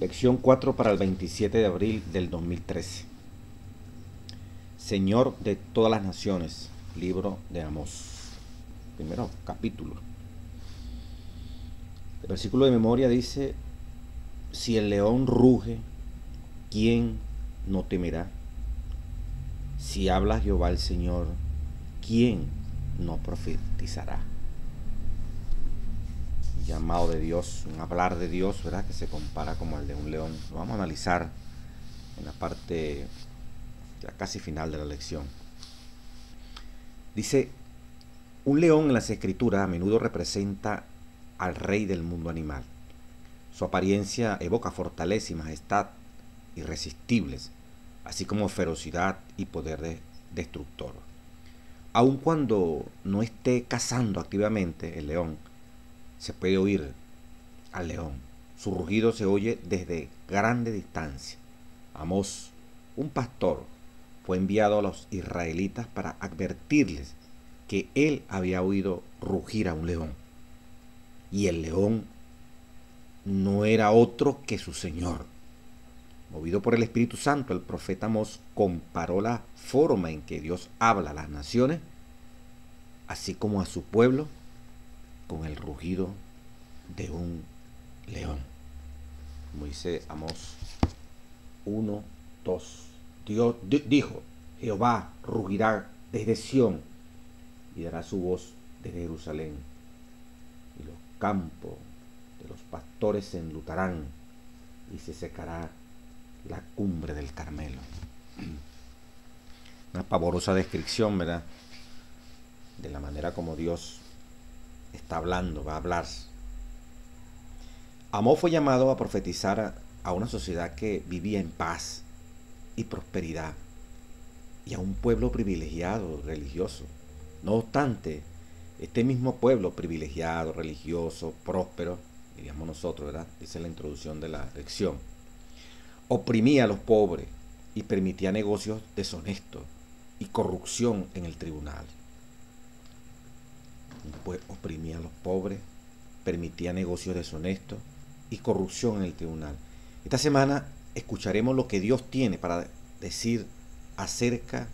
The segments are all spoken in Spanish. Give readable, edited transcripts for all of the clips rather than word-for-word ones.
Lección 4 para el 27 de abril del 2013. Señor de todas las naciones. Libro de Amós. Primero capítulo. El versículo de memoria dice: si el león ruge, ¿quién no temerá? Si habla Jehová el Señor, ¿quién no profetizará? Llamado de Dios, un hablar de Dios, ¿verdad? Que se compara como el de un león. Lo vamos a analizar en la parte ya casi final de la lección. Dice: un león en las escrituras a menudo representa al rey del mundo animal. Su apariencia evoca fortaleza y majestad irresistibles, así como ferocidad y poder destructor. Aun cuando no esté cazando activamente el león, se puede oír al león. Su rugido se oye desde grande distancia. Amós, un pastor, fue enviado a los israelitas para advertirles que él había oído rugir a un león. Y el león no era otro que su Señor. Movido por el Espíritu Santo, el profeta Amós comparó la forma en que Dios habla a las naciones, así como a su pueblo, con el rugido de un león. Como dice Amós 1, 2. Dios dijo: Jehová rugirá desde Sión y dará su voz desde Jerusalén, y los campos de los pastores se enlutarán y se secará la cumbre del Carmelo. Una pavorosa descripción, ¿verdad?, de la manera como Dios está hablando, va a hablar. Amós fue llamado a profetizar a una sociedad que vivía en paz y prosperidad, y a un pueblo privilegiado, religioso. No obstante, este mismo pueblo privilegiado, religioso, próspero, diríamos nosotros, ¿verdad?, dice la introducción de la lección, oprimía a los pobres y permitía negocios deshonestos y corrupción en el tribunal. Oprimía a los pobres, permitía negocios deshonestos y corrupción en el tribunal. Esta semana escucharemos lo que Dios tiene para decir acerca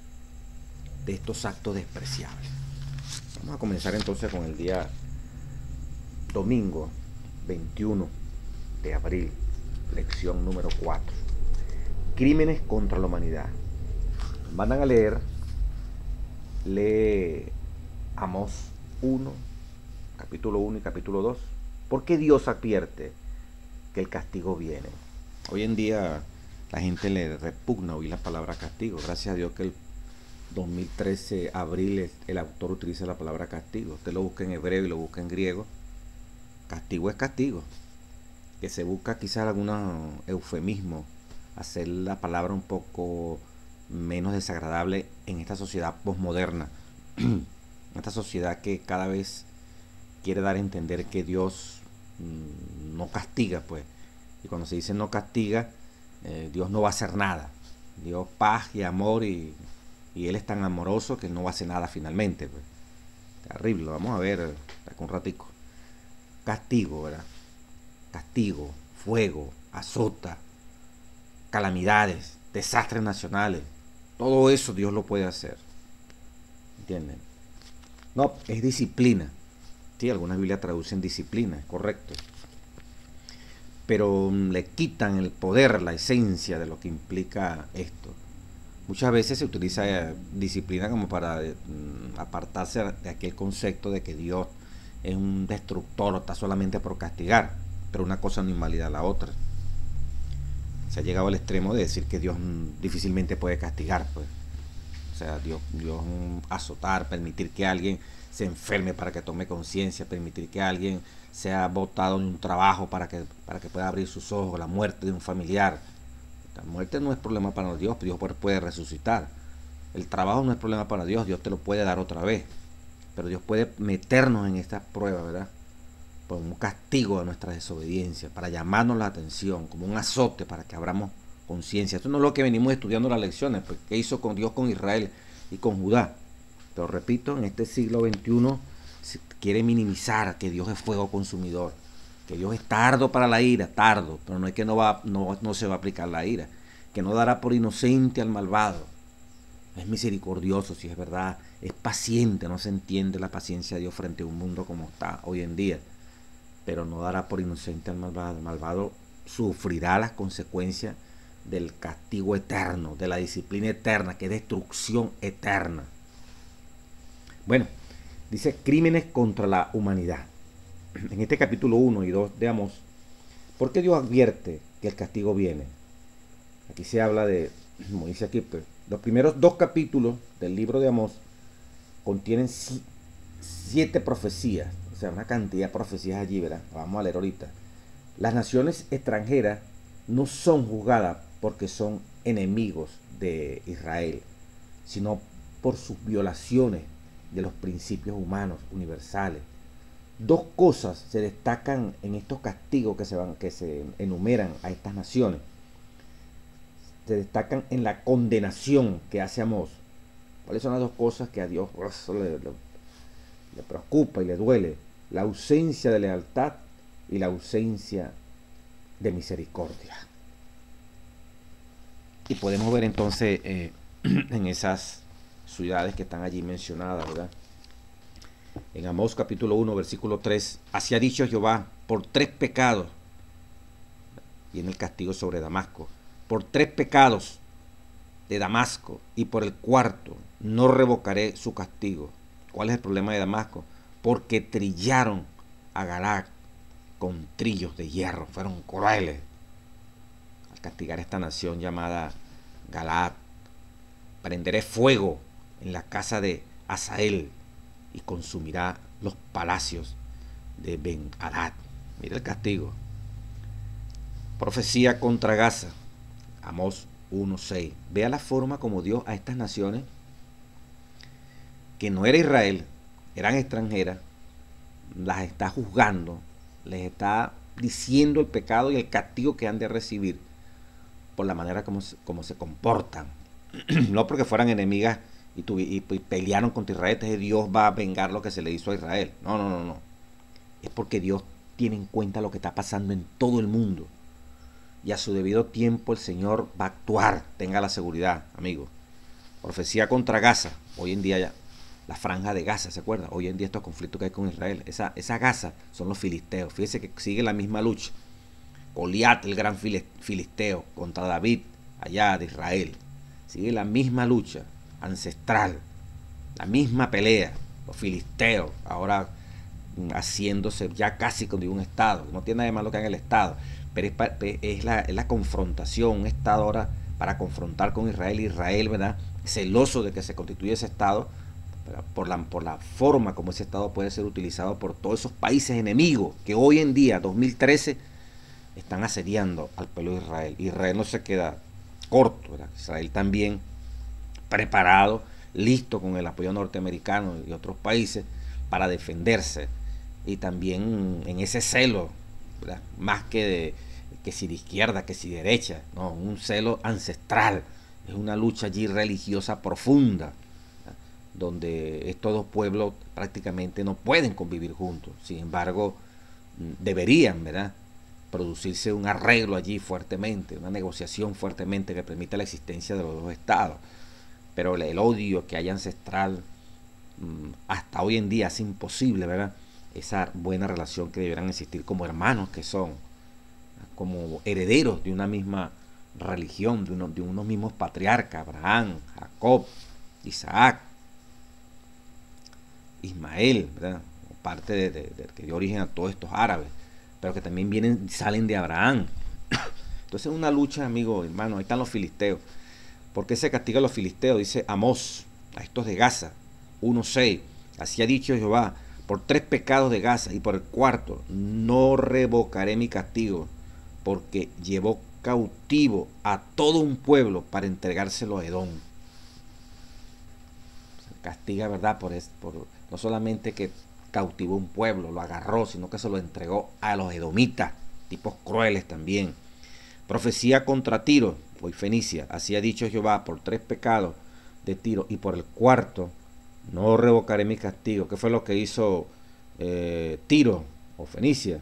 de estos actos despreciables. Vamos a comenzar entonces con el día domingo 21 de abril, lección número 4. Crímenes contra la humanidad. Mandan a leer, lee Amós 1, capítulo 1 y capítulo 2. ¿Por qué Dios advierte que el castigo viene? Hoy en día la gente le repugna oír la palabra castigo. Gracias a Dios que el 2013, abril, el autor utiliza la palabra castigo. Usted lo busca en hebreo y lo busca en griego. Castigo es castigo. Que se busca quizás algún eufemismo, hacer la palabra un poco menos desagradable en esta sociedad posmoderna. Esta sociedad que cada vez quiere dar a entender que Dios no castiga, pues. Y cuando se dice no castiga, Dios no va a hacer nada. Dios paz y amor, y Él es tan amoroso que no va a hacer nada finalmente, pues. Terrible, vamos a ver acá un ratico. Castigo, ¿verdad? Castigo, fuego, azota, calamidades, desastres nacionales. Todo eso Dios lo puede hacer. ¿Entienden? No, es disciplina. Sí, algunas Biblias traducen disciplina, es correcto. Pero le quitan el poder, la esencia de lo que implica esto. Muchas veces se utiliza disciplina como para apartarse de aquel concepto de que Dios es un destructor o está solamente por castigar. Pero una cosa no invalida a la otra. Se ha llegado al extremo de decir que Dios difícilmente puede castigar, pues. O sea, Dios azotar, permitir que alguien se enferme para que tome conciencia, permitir que alguien sea botado en un trabajo para que pueda abrir sus ojos, la muerte de un familiar. La muerte no es problema para Dios, Dios puede resucitar. El trabajo no es problema para Dios, Dios te lo puede dar otra vez. Pero Dios puede meternos en esta prueba, ¿verdad?, por un castigo a nuestra desobediencia, para llamarnos la atención, como un azote para que abramos conciencia. Esto no es lo que venimos estudiando en las lecciones, pues, ¿qué hizo con Dios con Israel y con Judá? Pero repito, en este siglo XXI se quiere minimizar que Dios es fuego consumidor. que Dios es tardo para la ira, tardo, pero no es que no se va a aplicar la ira, que no dará por inocente al malvado. Es misericordioso, si es verdad, es paciente, no se entiende la paciencia de Dios frente a un mundo como está hoy en día, pero no dará por inocente al malvado. El malvado sufrirá las consecuencias del castigo eterno, de la disciplina eterna, que es destrucción eterna. Bueno, dice crímenes contra la humanidad. En este capítulo 1 y 2 de Amós, ¿por qué Dios advierte que el castigo viene? Aquí se habla de, como dice aquí, pues, los primeros 2 capítulos del libro de Amós contienen 7 profecías, o sea, una cantidad de profecías allí, ¿verdad? Vamos a leer ahorita. Las naciones extranjeras no son juzgadas porque son enemigos de Israel, sino por sus violaciones de los principios humanos universales. 2 cosas se destacan en estos castigos que se enumeran a estas naciones. Se destacan en la condenación que hace Amós. ¿Cuáles son las 2 cosas que a Dios le preocupa y le duele? La ausencia de lealtad y la ausencia de misericordia. Y podemos ver entonces en esas ciudades que están allí mencionadas, ¿verdad? En Amós capítulo 1, versículo 3, así ha dicho Jehová, por 3 pecados, viene el castigo sobre Damasco, por 3 pecados de Damasco, y por el 4º no revocaré su castigo. ¿Cuál es el problema de Damasco? Porque trillaron a Galaad con trillos de hierro, fueron crueles al castigar a esta nación llamada Galaad. Prenderé fuego en la casa de Hazael y consumirá los palacios de Ben-Hadad. Mira el castigo. Profecía contra Gaza, Amós 1:6. Vea la forma como Dios a estas naciones, que no era Israel, eran extranjeras, las está juzgando, les está diciendo el pecado y el castigo que han de recibir por la manera como se comportan. No porque fueran enemigas y pelearon contra Israel, entonces Dios va a vengar lo que se le hizo a Israel. No. Es porque Dios tiene en cuenta lo que está pasando en todo el mundo. Y a su debido tiempo el Señor va a actuar, tenga la seguridad, amigo. Profecía contra Gaza, hoy en día ya, la franja de Gaza, ¿se acuerda? Hoy en día estos conflictos que hay con Israel, esa Gaza son los filisteos. Fíjese que sigue la misma lucha. Goliat, el gran filisteo, contra David, allá de Israel. Sigue la misma lucha ancestral, la misma pelea. Los filisteos, ahora haciéndose ya casi con un estado. No tiene nada de malo que haga el estado, pero es la confrontación, un estado ahora para confrontar con Israel. Israel, ¿verdad?, celoso de que se constituya ese estado, por la forma como ese estado puede ser utilizado por todos esos países enemigos que hoy en día, 2013, están asediando al pueblo de Israel. Israel no se queda corto, ¿verdad? Israel también preparado, listo con el apoyo norteamericano y otros países para defenderse, y también en ese celo, ¿verdad?, más que si de izquierda, que si de derecha, no, un celo ancestral, es una lucha allí religiosa profunda, ¿verdad?, donde estos 2 pueblos prácticamente no pueden convivir juntos. Sin embargo, deberían, ¿verdad?, producirse un arreglo allí fuertemente, una negociación fuertemente que permita la existencia de los 2 estados. Pero el odio que hay ancestral hasta hoy en día es imposible, ¿verdad?, esa buena relación que deberán existir como hermanos que son, como herederos de una misma religión, de unos mismos patriarcas, Abraham, Jacob, Isaac, Ismael, ¿verdad?, parte de que dio origen a todos estos árabes, pero que también salen de Abraham. Entonces es una lucha, amigo, hermano. Ahí están los filisteos. ¿Por qué se castiga a los filisteos? Dice Amós, a estos de Gaza, 1:6. Así ha dicho Jehová, por 3 pecados de Gaza y por el 4º no revocaré mi castigo, porque llevó cautivo a todo un pueblo para entregárselo a Edom. Se castiga, ¿verdad?, por no solamente que cautivó un pueblo, lo agarró, sino que se lo entregó a los edomitas, tipos crueles también. Profecía contra Tiro, hoy Fenicia, así ha dicho Jehová, por 3 pecados de Tiro y por el 4º no revocaré mi castigo. ¿Qué fue lo que hizo Tiro o Fenicia?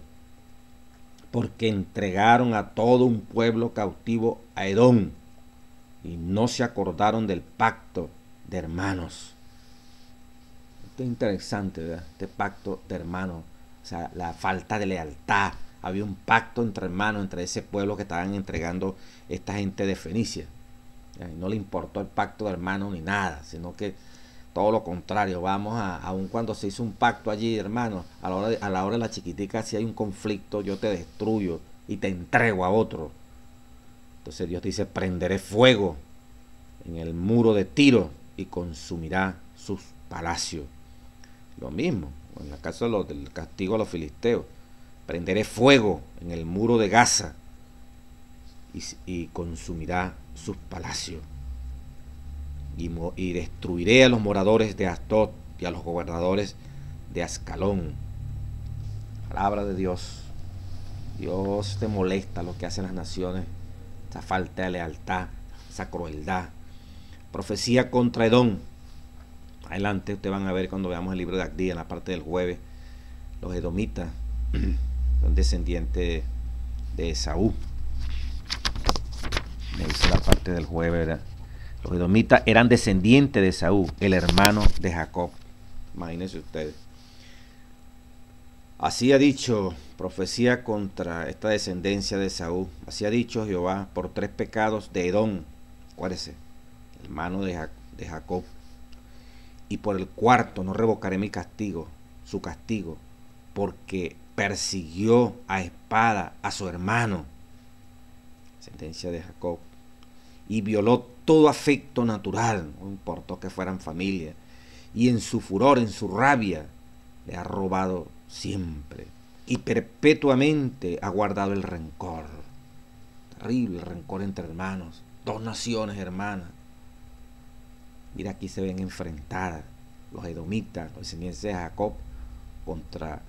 porque entregaron a todo un pueblo cautivo a Edom y no se acordaron del pacto de hermanos. Esto es interesante, ¿verdad? Este pacto de hermanos, o sea, la falta de lealtad. Había un pacto entre hermanos, entre ese pueblo que estaban entregando esta gente de Fenicia. No le importó el pacto de hermanos ni nada, sino que todo lo contrario. Vamos aun cuando se hizo un pacto allí, hermanos, a la hora de la chiquitica, si hay un conflicto, yo te destruyo y te entrego a otro. Entonces Dios dice, prenderé fuego en el muro de Tiro y consumirá sus palacios. Lo mismo, en el caso del castigo a los filisteos, prenderé fuego en el muro de Gaza y consumirá sus palacios. Y destruiré a los moradores de Asdod y a los gobernadores de Ascalón. Palabra de Dios. Dios te molesta lo que hacen las naciones, esa falta de lealtad, esa crueldad. Profecía contra Edom. Adelante ustedes van a ver cuando veamos el libro de Agdía, en la parte del jueves. Los edomitas son descendientes de Esaú. Me dice la parte del jueves, ¿verdad? Los edomitas eran descendientes de Esaú, el hermano de Jacob. Imagínense ustedes. Así ha dicho, profecía contra esta descendencia de Esaú. Así ha dicho Jehová, por 3 pecados de Edom, acuérdese, hermano de Jacob. Y por el 4 no revocaré mi castigo, su castigo, porque persiguió a espada a su hermano, descendencia de Jacob, y violó todo afecto natural, no importó que fueran familia, y en su furor, en su rabia, le ha robado siempre, y perpetuamente ha guardado el rencor. Terrible el rencor entre hermanos, 2 naciones hermanas. Mira, aquí se ven enfrentadas los edomitas, los descendientes de Jacob, contra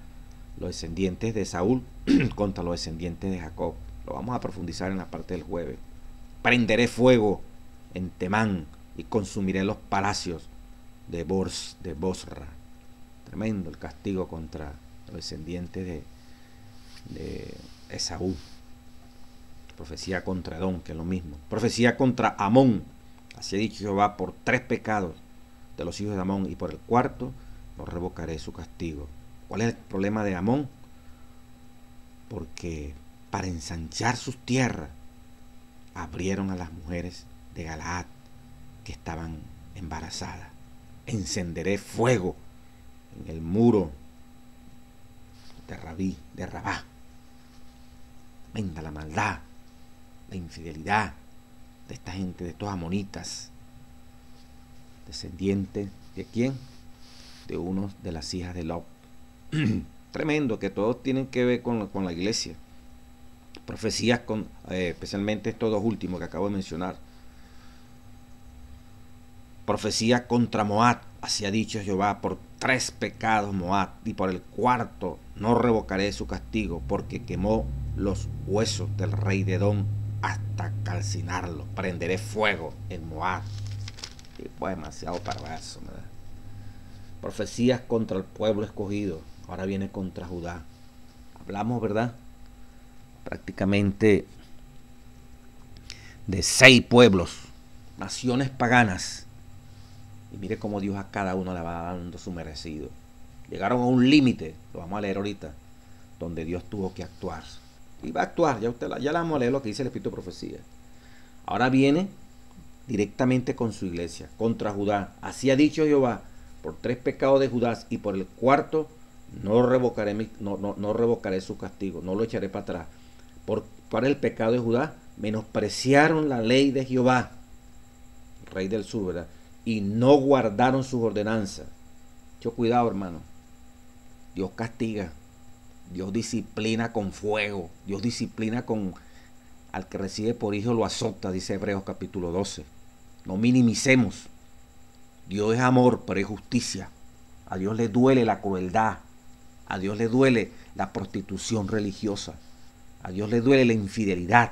los descendientes de Saúl, contra los descendientes de Jacob. Lo vamos a profundizar en la parte del jueves. Prenderé fuego en Temán y consumiré los palacios de Bosra. Tremendo el castigo contra los descendientes de Esaú. Profecía contra Edom, que es lo mismo. Profecía contra Amón. Así ha dicho Jehová, por 3 pecados de los hijos de Amón y por el 4 no revocaré su castigo. ¿Cuál es el problema de Amón? Porque para ensanchar sus tierras abrieron a las mujeres de Galaad que estaban embarazadas. Encenderé fuego en el muro de Rabá. Venga la maldad, la infidelidad de esta gente, de estos amonitas, descendientes de ¿quién? De uno de las hijas de Lot. Tremendo, que todos tienen que ver con la iglesia. Profecías especialmente estos 2 últimos que acabo de mencionar. Profecía contra Moab. Así ha dicho Jehová, por 3 pecados Moab, y por el 4 no revocaré su castigo, porque quemó los huesos del rey de Edom hasta calcinarlo. Prenderé fuego en Moab. Y pues demasiado perverso, ¿verdad? Profecías contra el pueblo escogido. Ahora viene contra Judá. Hablamos, ¿verdad? Prácticamente de 6 pueblos, naciones paganas. Y mire cómo Dios a cada uno le va dando su merecido. Llegaron a un límite, lo vamos a leer ahorita, donde Dios tuvo que actuar. Y va a actuar, ya la vamos a leer lo que dice el Espíritu de Profecía. Ahora viene directamente con su iglesia, contra Judá. Así ha dicho Jehová, por 3 pecados de Judá y por el 4 no revocaré su castigo, no lo echaré para atrás. ¿Cuál es el pecado de Judá? Menospreciaron la ley de Jehová, rey del sur, ¿verdad? Y no guardaron sus ordenanzas. Mucho cuidado, hermano. Dios castiga, Dios disciplina con fuego, Dios disciplina al que recibe por hijo lo azota, dice Hebreos capítulo 12. No minimicemos. Dios es amor, pero es justicia. A Dios le duele la crueldad. A Dios le duele la prostitución religiosa. A Dios le duele la infidelidad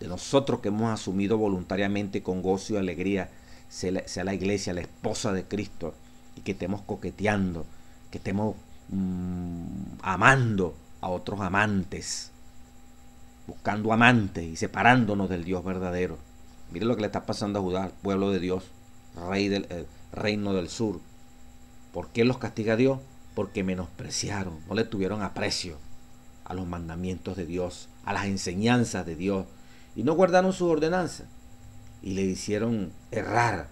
de nosotros que hemos asumido voluntariamente con gozo y alegría sea la iglesia, la esposa de Cristo, y que estemos coqueteando, que estemos amando a otros amantes. buscando amantes y separándonos del Dios verdadero. Mire lo que le está pasando a Judá, pueblo de Dios, reino del sur. ¿Por qué los castiga Dios? Porque menospreciaron, no le tuvieron aprecio a los mandamientos de Dios, a las enseñanzas de Dios, y no guardaron sus ordenanzas, y le hicieron errar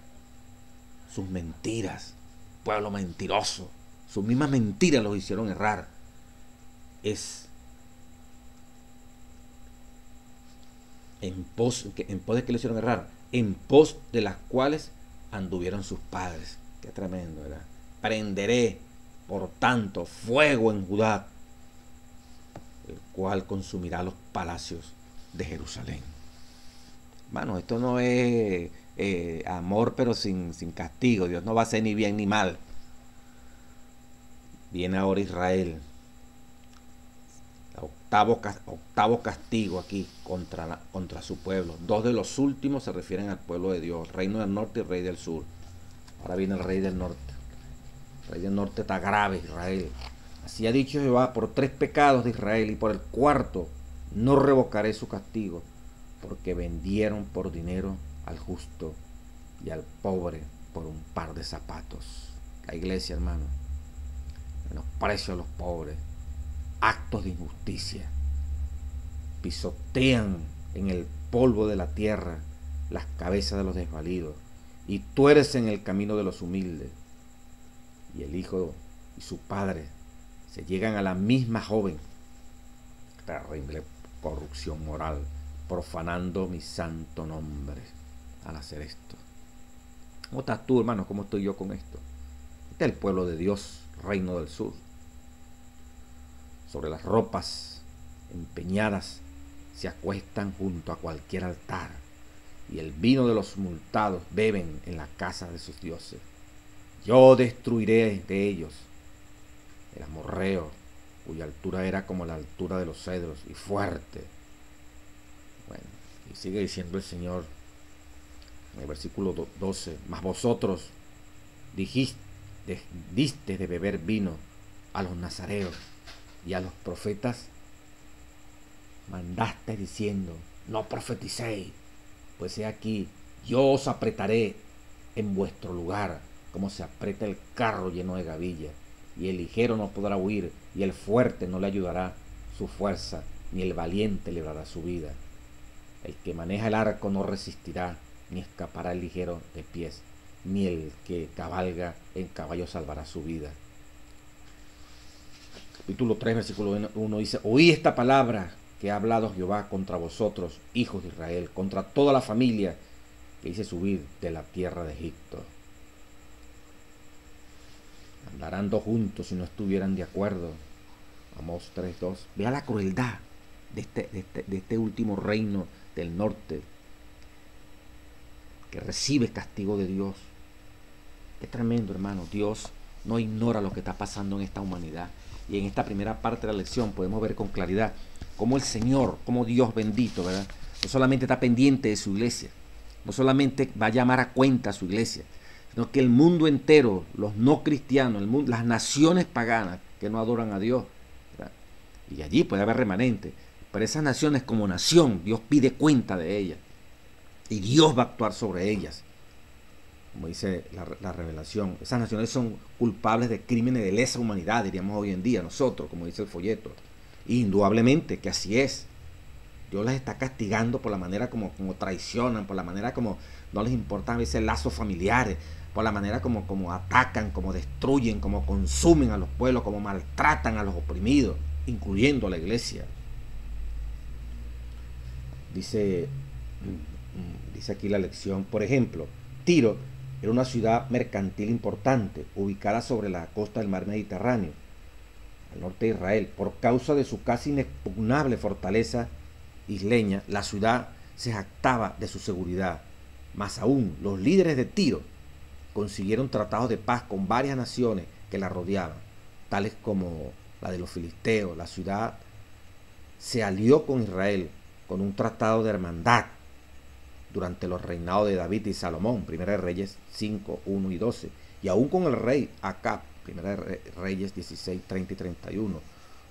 sus mentiras. Pueblo mentiroso, sus mismas mentiras los hicieron errar. Es en pos de que le hicieron errar, en pos de las cuales anduvieron sus padres. Qué tremendo, ¿verdad? Prenderé, por tanto, fuego en Judá, el cual consumirá los palacios de Jerusalén. Hermano, esto no es amor pero sin castigo. Dios no va a hacer ni bien ni mal. Viene ahora Israel. Octavo castigo aquí contra su pueblo. Dos de los últimos se refieren al pueblo de Dios, reino del norte y rey del sur. Ahora viene el rey del norte. El rey del norte está grave, Israel. Así ha dicho Jehová: por 3 pecados de Israel, y por el cuarto no revocaré su castigo, porque vendieron por dinero al justo y al pobre por un par de zapatos. La iglesia, hermano, menosprecio a los pobres, actos de injusticia, pisotean en el polvo de la tierra las cabezas de los desvalidos y tuercen el camino de los humildes. Y el hijo y su padre se llegan a la misma joven. Terrible corrupción moral, profanando mi santo nombre al hacer esto. ¿Cómo estás tú, hermano? ¿Cómo estoy yo con esto? Este es el pueblo de Dios, reino del sur. Sobre las ropas empeñadas se acuestan junto a cualquier altar, y el vino de los multados beben en la casa de sus dioses. Yo destruiré de ellos el amorreo, cuya altura era como la altura de los cedros, y fuerte. Bueno, y sigue diciendo el Señor en el versículo 12: mas vosotros diste de beber vino a los nazareos, y a los profetas mandaste diciendo: no profeticéis, pues he aquí, yo os apretaré en vuestro lugar, como se aprieta el carro lleno de gavilla, y el ligero no podrá huir, y el fuerte no le ayudará su fuerza, ni el valiente librará su vida. El que maneja el arco no resistirá, ni escapará el ligero de pies, ni el que cabalga en caballo salvará su vida. Capítulo 3, versículo 1 dice: oí esta palabra que ha hablado Jehová contra vosotros, hijos de Israel, contra toda la familia que hice subir de la tierra de Egipto. Andarán dos juntos si no estuvieran de acuerdo. Amós 3:2. Vea la crueldad de este último reino del norte, que recibe castigo de Dios. Es tremendo, hermano. Dios no ignora lo que está pasando en esta humanidad. Y en esta primera parte de la lección podemos ver con claridad cómo el Señor, cómo Dios bendito, ¿verdad?, no solamente está pendiente de su iglesia, no solamente va a llamar a cuenta a su iglesia, sino que el mundo entero, los no cristianos, las naciones paganas que no adoran a Dios, ¿verdad?, y allí puede haber remanente, pero esas naciones como nación, Dios pide cuenta de ellas, y Dios va a actuar sobre ellas. Como dice la revelación, esas naciones son culpables de crímenes de lesa humanidad, diríamos hoy en día nosotros, como dice el folleto. Y indudablemente que así es. Dios las está castigando por la manera como traicionan, por la manera como no les importan a veces lazos familiares, por la manera como atacan, como destruyen, como consumen a los pueblos, como maltratan a los oprimidos, incluyendo a la iglesia. Dice aquí la lección, por ejemplo, Tiro era una ciudad mercantil importante, ubicada sobre la costa del mar Mediterráneo, al norte de Israel. Por causa de su casi inexpugnable fortaleza isleña, la ciudad se jactaba de su seguridad. Más aún, los líderes de Tiro consiguieron tratados de paz con varias naciones que la rodeaban, tales como la de los filisteos. La ciudad se alió con Israel con un tratado de hermandad durante los reinados de David y Salomón, Primera de Reyes 5, 1 y 12, y aún con el rey Acab, Primera de Reyes 16, 30 y 31,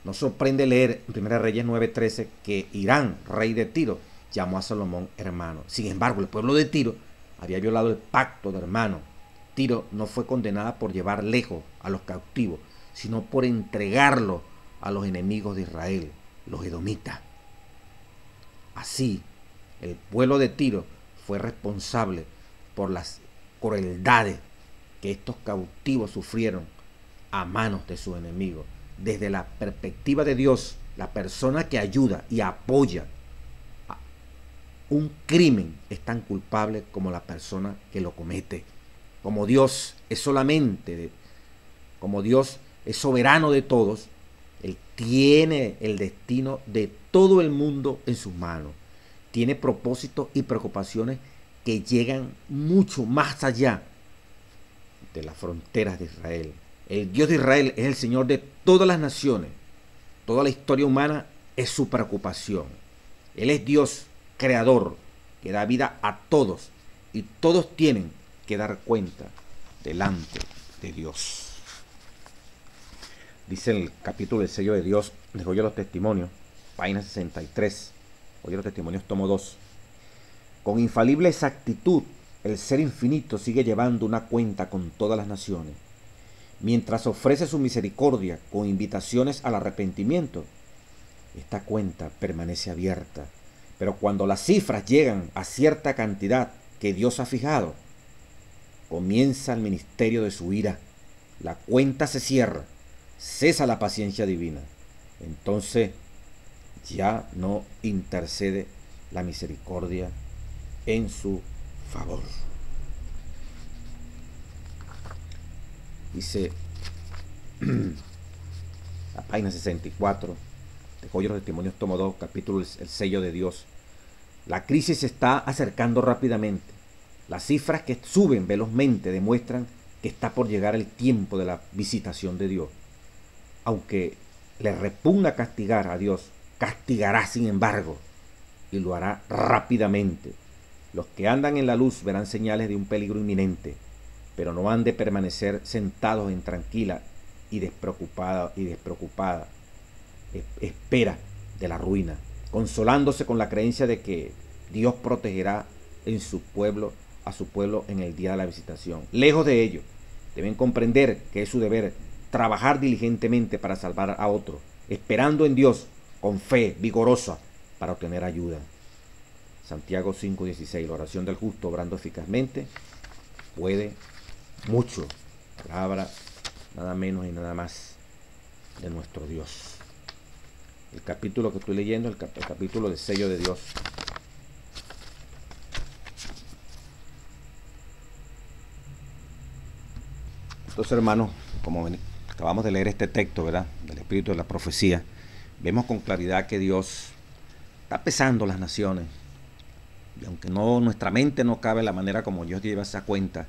No sorprende leer en 1 Reyes 9:13 que Hirán, rey de Tiro, llamó a Salomón hermano. Sin embargo, el pueblo de Tiro había violado el pacto de hermano. Tiro no fue condenada por llevar lejos a los cautivos, sino por entregarlos a los enemigos de Israel, los edomitas. Así, el pueblo de Tiro fue responsable por las crueldades que estos cautivos sufrieron a manos de sus enemigos. Desde la perspectiva de Dios, la persona que ayuda y apoya un crimen es tan culpable como la persona que lo comete. Como Dios es soberano de todos, Él tiene el destino de todo el mundo en sus manos. Tiene propósitos y preocupaciones que llegan mucho más allá de las fronteras de Israel. El Dios de Israel es el Señor de todas las naciones. Toda la historia humana es su preocupación. Él es Dios creador que da vida a todos y todos tienen que dar cuenta delante de Dios. Dice el capítulo del sello de Dios de Joya de los Testimonios, página 63, Joya de los Testimonios, tomo 2. Con infalible exactitud, el Ser Infinito sigue llevando una cuenta con todas las naciones, mientras ofrece su misericordia con invitaciones al arrepentimiento. Esta cuenta permanece abierta, pero cuando las cifras llegan a cierta cantidad que Dios ha fijado, comienza el ministerio de su ira. La cuenta se cierra, cesa la paciencia divina. Entonces ya no intercede la misericordia en su favor. Dice la página 64 de Joya de los Testimonios, tomo 2, capítulo El sello de Dios. La crisis se está acercando rápidamente. Las cifras que suben velozmente demuestran que está por llegar el tiempo de la visitación de Dios. Aunque le repugna castigar a Dios, castigará sin embargo, y lo hará rápidamente. Los que andan en la luz verán señales de un peligro inminente, pero no han de permanecer sentados en tranquila y despreocupada espera de la ruina, consolándose con la creencia de que Dios protegerá a su pueblo en el día de la visitación. Lejos de ello, deben comprender que es su deber trabajar diligentemente para salvar a otros, esperando en Dios con fe vigorosa para obtener ayuda. Santiago 5:16, la oración del justo obrando eficazmente puede mucho. Palabra nada menos y nada más de nuestro Dios. El capítulo que estoy leyendo, el capítulo del sello de Dios. Entonces, hermanos, como acabamos de leer este texto, ¿verdad?, del espíritu de la profecía, vemos con claridad que Dios está pesando las naciones. Y aunque nuestra mente no cabe la manera como Dios lleva esa cuenta,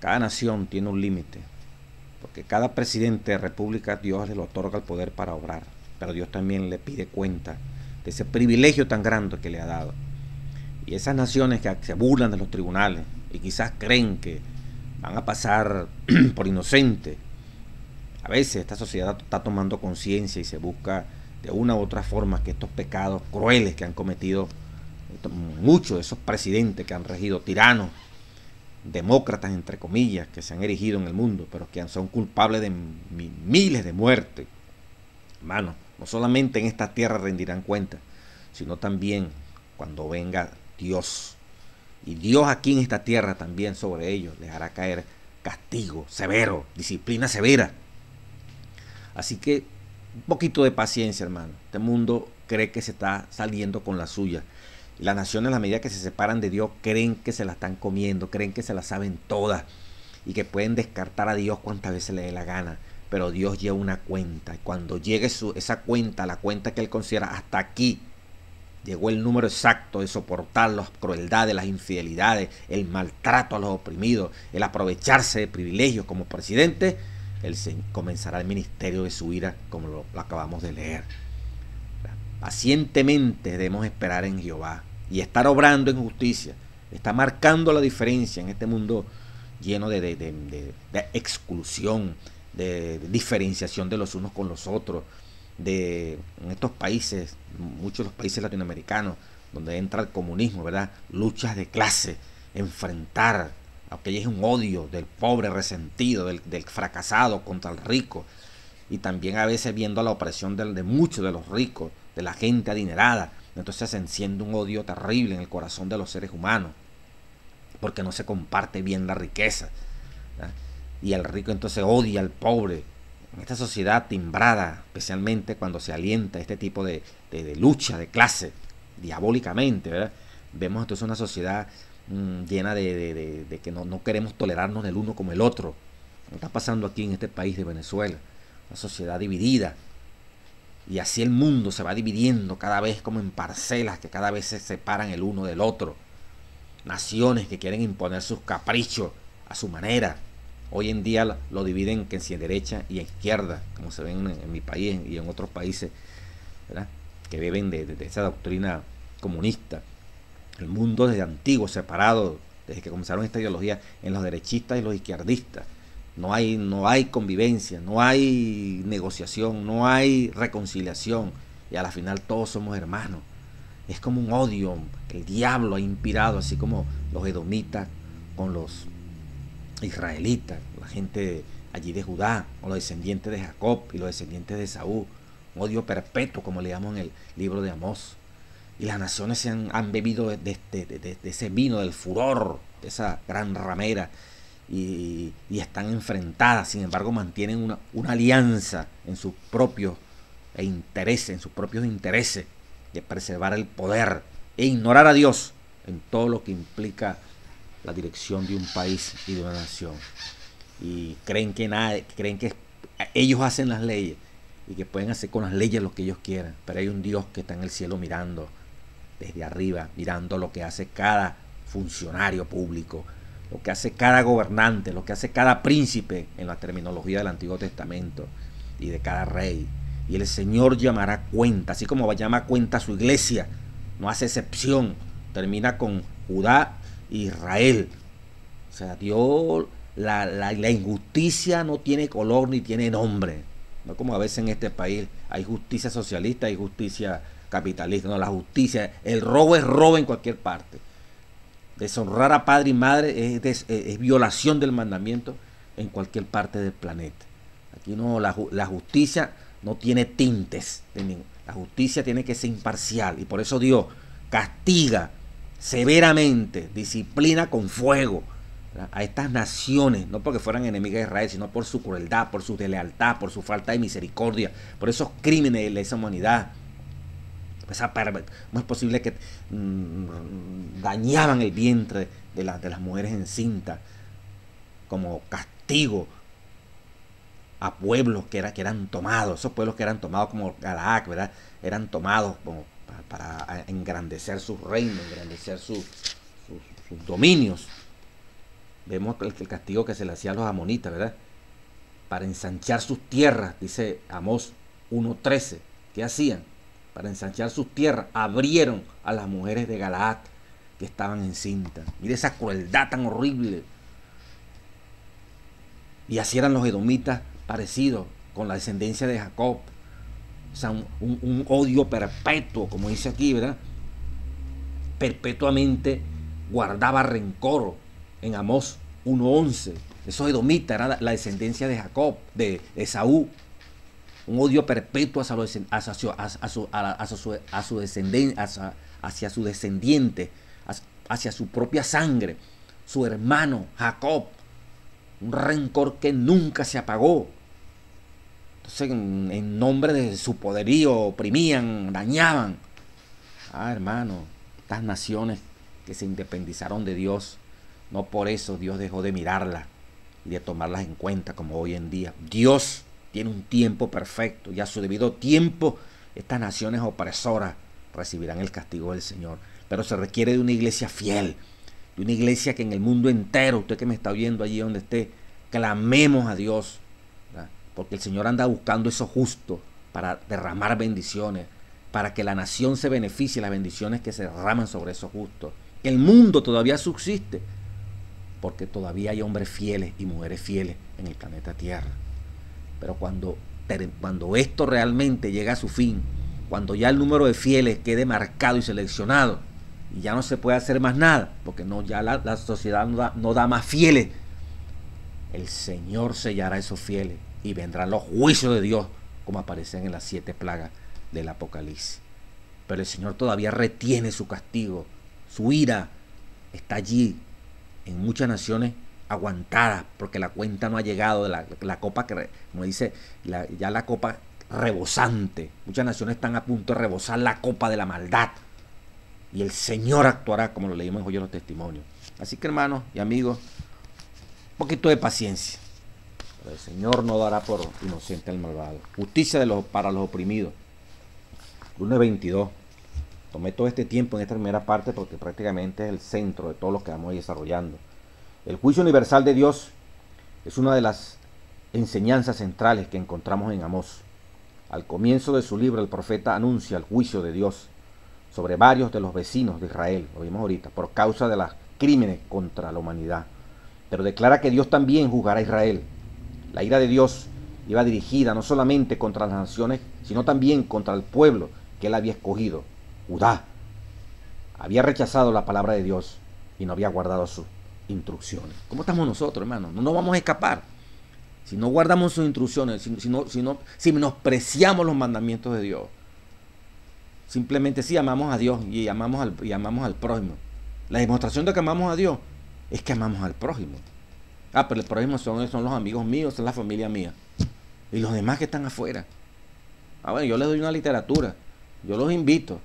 cada nación tiene un límite. Porque cada presidente de república, Dios le otorga el poder para obrar. Pero Dios también le pide cuenta de ese privilegio tan grande que le ha dado. Y esas naciones que se burlan de los tribunales y quizás creen que van a pasar por inocentes, a veces esta sociedad está tomando conciencia y se busca de una u otra forma que estos pecados crueles que han cometido muchos de esos presidentes que han regido, tiranos, demócratas entre comillas, que se han erigido en el mundo, pero que son culpables de miles de muertes. Hermanos, no solamente en esta tierra rendirán cuenta, sino también cuando venga Dios. Y Dios aquí en esta tierra también sobre ellos les hará caer castigo severo, disciplina severa. Así que un poquito de paciencia, hermano. Este mundo cree que se está saliendo con la suya. Y las naciones, a la medida que se separan de Dios, creen que se la están comiendo, creen que se la saben todas y que pueden descartar a Dios cuantas veces le dé la gana. Pero Dios lleva una cuenta, y cuando llegue esa cuenta, la cuenta que Él considera hasta aquí, llegó el número exacto de soportar las crueldades, las infidelidades, el maltrato a los oprimidos, el aprovecharse de privilegios como presidente, Él comenzará el ministerio de su ira, como lo acabamos de leer. Pacientemente debemos esperar en Jehová y estar obrando en justicia. Está marcando la diferencia en este mundo lleno de exclusión, de diferenciación de los unos con los otros, en estos países, muchos de los países latinoamericanos, donde entra el comunismo, ¿verdad? Luchas de clase, enfrentar, aunque es un odio del pobre resentido, del fracasado contra el rico, y también a veces viendo la opresión de muchos de los ricos, de la gente adinerada. Entonces se enciende un odio terrible en el corazón de los seres humanos, porque no se comparte bien la riqueza, ¿verdad? Y el rico entonces odia al pobre. En esta sociedad timbrada, especialmente cuando se alienta este tipo de lucha de clase, diabólicamente, ¿verdad? Vemos entonces una sociedad llena de que no queremos tolerarnos del uno como el otro. Lo está pasando aquí en este país de Venezuela, una sociedad dividida. Y así el mundo se va dividiendo cada vez como en parcelas que cada vez se separan el uno del otro. Naciones que quieren imponer sus caprichos a su manera. Hoy en día lo dividen que en derecha y en izquierda, como se ven en mi país y en otros países, ¿verdad? Que beben de esa doctrina comunista. El mundo desde antiguo, separado, desde que comenzaron esta ideología, en los derechistas y los izquierdistas. No hay convivencia, no hay negociación, no hay reconciliación, y a la final todos somos hermanos. Es como un odio que el diablo ha inspirado, así como los edomitas con los israelitas, la gente allí de Judá, o los descendientes de Jacob y los descendientes de Saúl. Un odio perpetuo, como le llaman en el libro de Amós. Y las naciones han bebido de ese vino, del furor, de esa gran ramera, y están enfrentadas. Sin embargo, mantienen una alianza en sus propios intereses de preservar el poder e ignorar a Dios en todo lo que implica la dirección de un país y de una nación. Y creen que ellos hacen las leyes y que pueden hacer con las leyes lo que ellos quieran, pero hay un Dios que está en el cielo mirando desde arriba, mirando lo que hace cada funcionario público, lo que hace cada gobernante, lo que hace cada príncipe en la terminología del Antiguo Testamento, y de cada rey. Y el Señor llamará cuenta, así como llama cuenta a su iglesia, no hace excepción. Termina con Judá e Israel. O sea, Dios, la injusticia no tiene color ni tiene nombre. No como a veces en este país hay justicia socialista y justicia capitalista. No, la justicia, el robo es robo en cualquier parte. Deshonrar a padre y madre es violación del mandamiento en cualquier parte del planeta. Aquí no, la justicia no tiene tintes. La justicia tiene que ser imparcial, y por eso Dios castiga severamente, disciplina con fuego, ¿verdad?, a estas naciones, no porque fueran enemigas de Israel, sino por su crueldad, por su deslealtad, por su falta de misericordia, por esos crímenes de lesa humanidad. ¿Cómo es posible que dañaban el vientre de las mujeres encintas como castigo a pueblos que eran tomados? Esos pueblos que eran tomados como Galaad, ¿verdad?, eran tomados como para engrandecer sus reinos, engrandecer sus dominios. Vemos el castigo que se le hacía a los amonitas, ¿verdad?, para ensanchar sus tierras, dice Amós 1:13. ¿Qué hacían? Para ensanchar sus tierras, abrieron a las mujeres de Galaad que estaban encintas. Mire esa crueldad tan horrible. Y así eran los edomitas, parecidos con la descendencia de Jacob. O sea, un odio perpetuo, como dice aquí, ¿verdad? Perpetuamente guardaba rencor. En Amós 1:11. Esos edomitas eran la descendencia de Jacob, de Esaú. Un odio perpetuo hacia su descendiente, hacia su propia sangre, su hermano Jacob. Un rencor que nunca se apagó. Entonces, en nombre de su poderío, oprimían, dañaban. Hermano, estas naciones que se independizaron de Dios, no por eso Dios dejó de mirarlas y de tomarlas en cuenta como hoy en día. Dios tiene un tiempo perfecto, y a su debido tiempo estas naciones opresoras recibirán el castigo del Señor. Pero se requiere de una iglesia fiel, de una iglesia que en el mundo entero, usted que me está oyendo allí donde esté, clamemos a Dios, ¿verdad?, porque el Señor anda buscando esos justos para derramar bendiciones, para que la nación se beneficie de las bendiciones que se derraman sobre esos justos. El mundo todavía subsiste porque todavía hay hombres fieles y mujeres fieles en el planeta Tierra. Pero cuando cuando esto realmente llega a su fin, cuando ya el número de fieles quede marcado y seleccionado, y ya no se puede hacer más nada, porque no, ya la sociedad no da más fieles, el Señor sellará a esos fieles y vendrán los juicios de Dios, como aparecen en las 7 plagas del Apocalipsis. Pero el Señor todavía retiene su castigo, su ira está allí en muchas naciones aguantada, porque la cuenta no ha llegado de la copa, que, como dice, ya la copa rebosante. Muchas naciones están a punto de rebosar la copa de la maldad. Y el Señor actuará, como lo leímos hoy en los testimonios. Así que, hermanos y amigos, un poquito de paciencia. Pero el Señor no dará por inocente al malvado. Justicia para los oprimidos. Lunes 22. Tomé todo este tiempo en esta primera parte porque prácticamente es el centro de todo lo que vamos a ir desarrollando. El juicio universal de Dios es una de las enseñanzas centrales que encontramos en Amós. Al comienzo de su libro, el profeta anuncia el juicio de Dios sobre varios de los vecinos de Israel, lo vimos ahorita, por causa de los crímenes contra la humanidad. Pero declara que Dios también juzgará a Israel. La ira de Dios iba dirigida no solamente contra las naciones, sino también contra el pueblo que él había escogido. Judá había rechazado la palabra de Dios y no había guardado sus instrucciones. ¿Cómo estamos nosotros, hermanos? No nos vamos a escapar. Si no guardamos sus instrucciones, si menospreciamos los mandamientos de Dios, simplemente sí amamos a Dios y amamos al prójimo. La demostración de que amamos a Dios es que amamos al prójimo. Pero el prójimo son los amigos míos, son la familia mía. Y los demás que están afuera. Bueno, yo les doy una literatura. Yo los invito.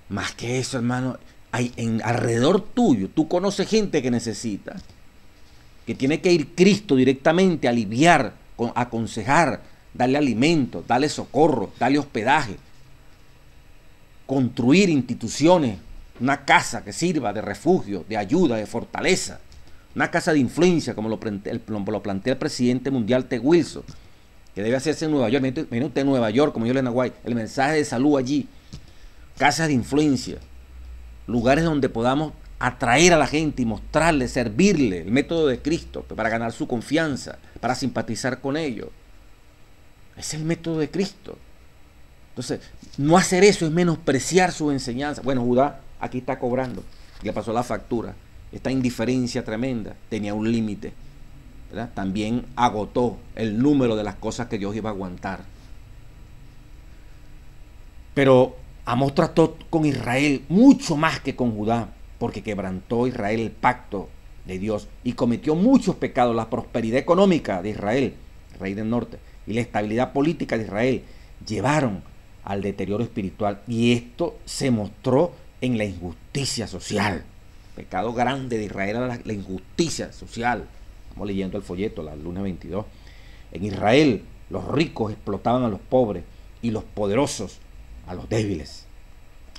Más que eso, hermano, hay alrededor tuyo, tú conoces gente que necesita. Que tiene que ir Cristo directamente a aliviar, a aconsejar, darle alimento, darle socorro, darle hospedaje. Construir instituciones, una casa que sirva de refugio, de ayuda, de fortaleza, una casa de influencia, como lo plantea el presidente mundial T. Wilson, que debe hacerse en Nueva York. Miren usted en Nueva York, como yo en Hawaii, el mensaje de salud allí, casas de influencia, lugares donde podamos atraer a la gente y mostrarle, servirle el método de Cristo para ganar su confianza, para simpatizar con ellos. Ese es el método de Cristo. Entonces, no hacer eso es menospreciar su enseñanza. Bueno, Judá aquí está cobrando, le pasó la factura. Esta indiferencia tremenda tenía un límite, ¿verdad? También agotó el número de las cosas que Dios iba a aguantar. Pero Amós trató con Israel mucho más que con Judá, porque quebrantó Israel el pacto de Dios y cometió muchos pecados. La prosperidad económica de Israel, rey del norte, y la estabilidad política de Israel llevaron al deterioro espiritual, y esto se mostró en la injusticia social. El pecado grande de Israel era la injusticia social. Estamos leyendo el folleto, la lunes 22. En Israel, los ricos explotaban a los pobres y los poderosos a los débiles.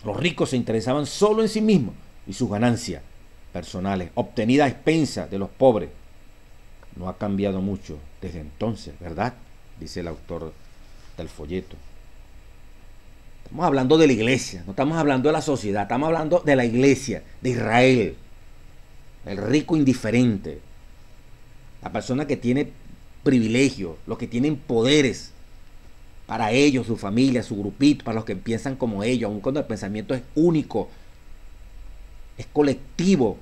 Los ricos se interesaban solo en sí mismos y sus ganancias personales, obtenidas a expensas de los pobres. No ha cambiado mucho desde entonces, ¿verdad? Dice el autor del folleto. Estamos hablando de la iglesia, no estamos hablando de la sociedad, estamos hablando de la iglesia, de Israel. El rico indiferente, la persona que tiene privilegios, los que tienen poderes para ellos, su familia, su grupito, para los que piensan como ellos, aun cuando el pensamiento es único, es colectivo.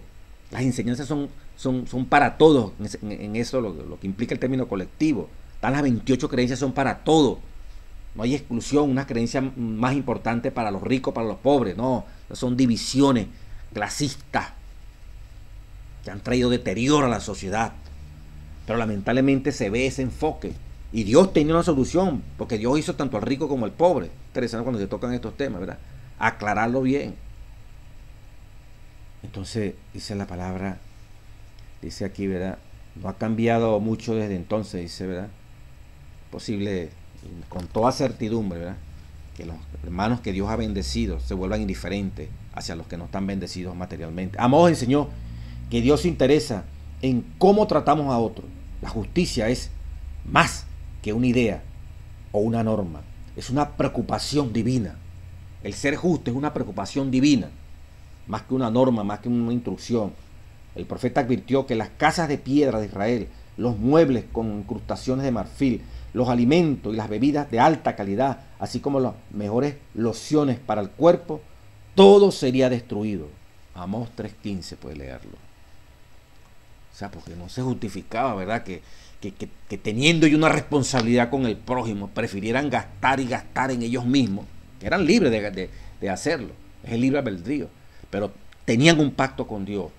Las enseñanzas son para todos, en eso lo que implica el término colectivo. Están las 28 creencias, son para todos. No hay exclusión, una creencia más importante para los ricos, para los pobres. No, son divisiones clasistas que han traído deterioro a la sociedad. Pero lamentablemente se ve ese enfoque. Y Dios tenía una solución, porque Dios hizo tanto al rico como al pobre. Interesante cuando se tocan estos temas, ¿verdad? Aclararlo bien. Entonces, dice la palabra, dice aquí, ¿verdad? No ha cambiado mucho desde entonces, dice, ¿verdad? Posible, con toda certidumbre, ¿verdad? Que los hermanos que Dios ha bendecido se vuelvan indiferentes hacia los que no están bendecidos materialmente. Amós enseñó que Dios se interesa en cómo tratamos a otros. La justicia es más que una idea o una norma. Es una preocupación divina. El ser justo es una preocupación divina, más que una norma, más que una instrucción. El profeta advirtió que las casas de piedra de Israel, los muebles con incrustaciones de marfil, los alimentos y las bebidas de alta calidad, así como las mejores lociones para el cuerpo, todo sería destruido. Amós 3:15 puede leerlo. O sea, porque no se justificaba, ¿verdad? Que teniendo yo una responsabilidad con el prójimo, prefirieran gastar y gastar en ellos mismos. Eran libres de hacerlo, es el libre albedrío, pero tenían un pacto con Dios,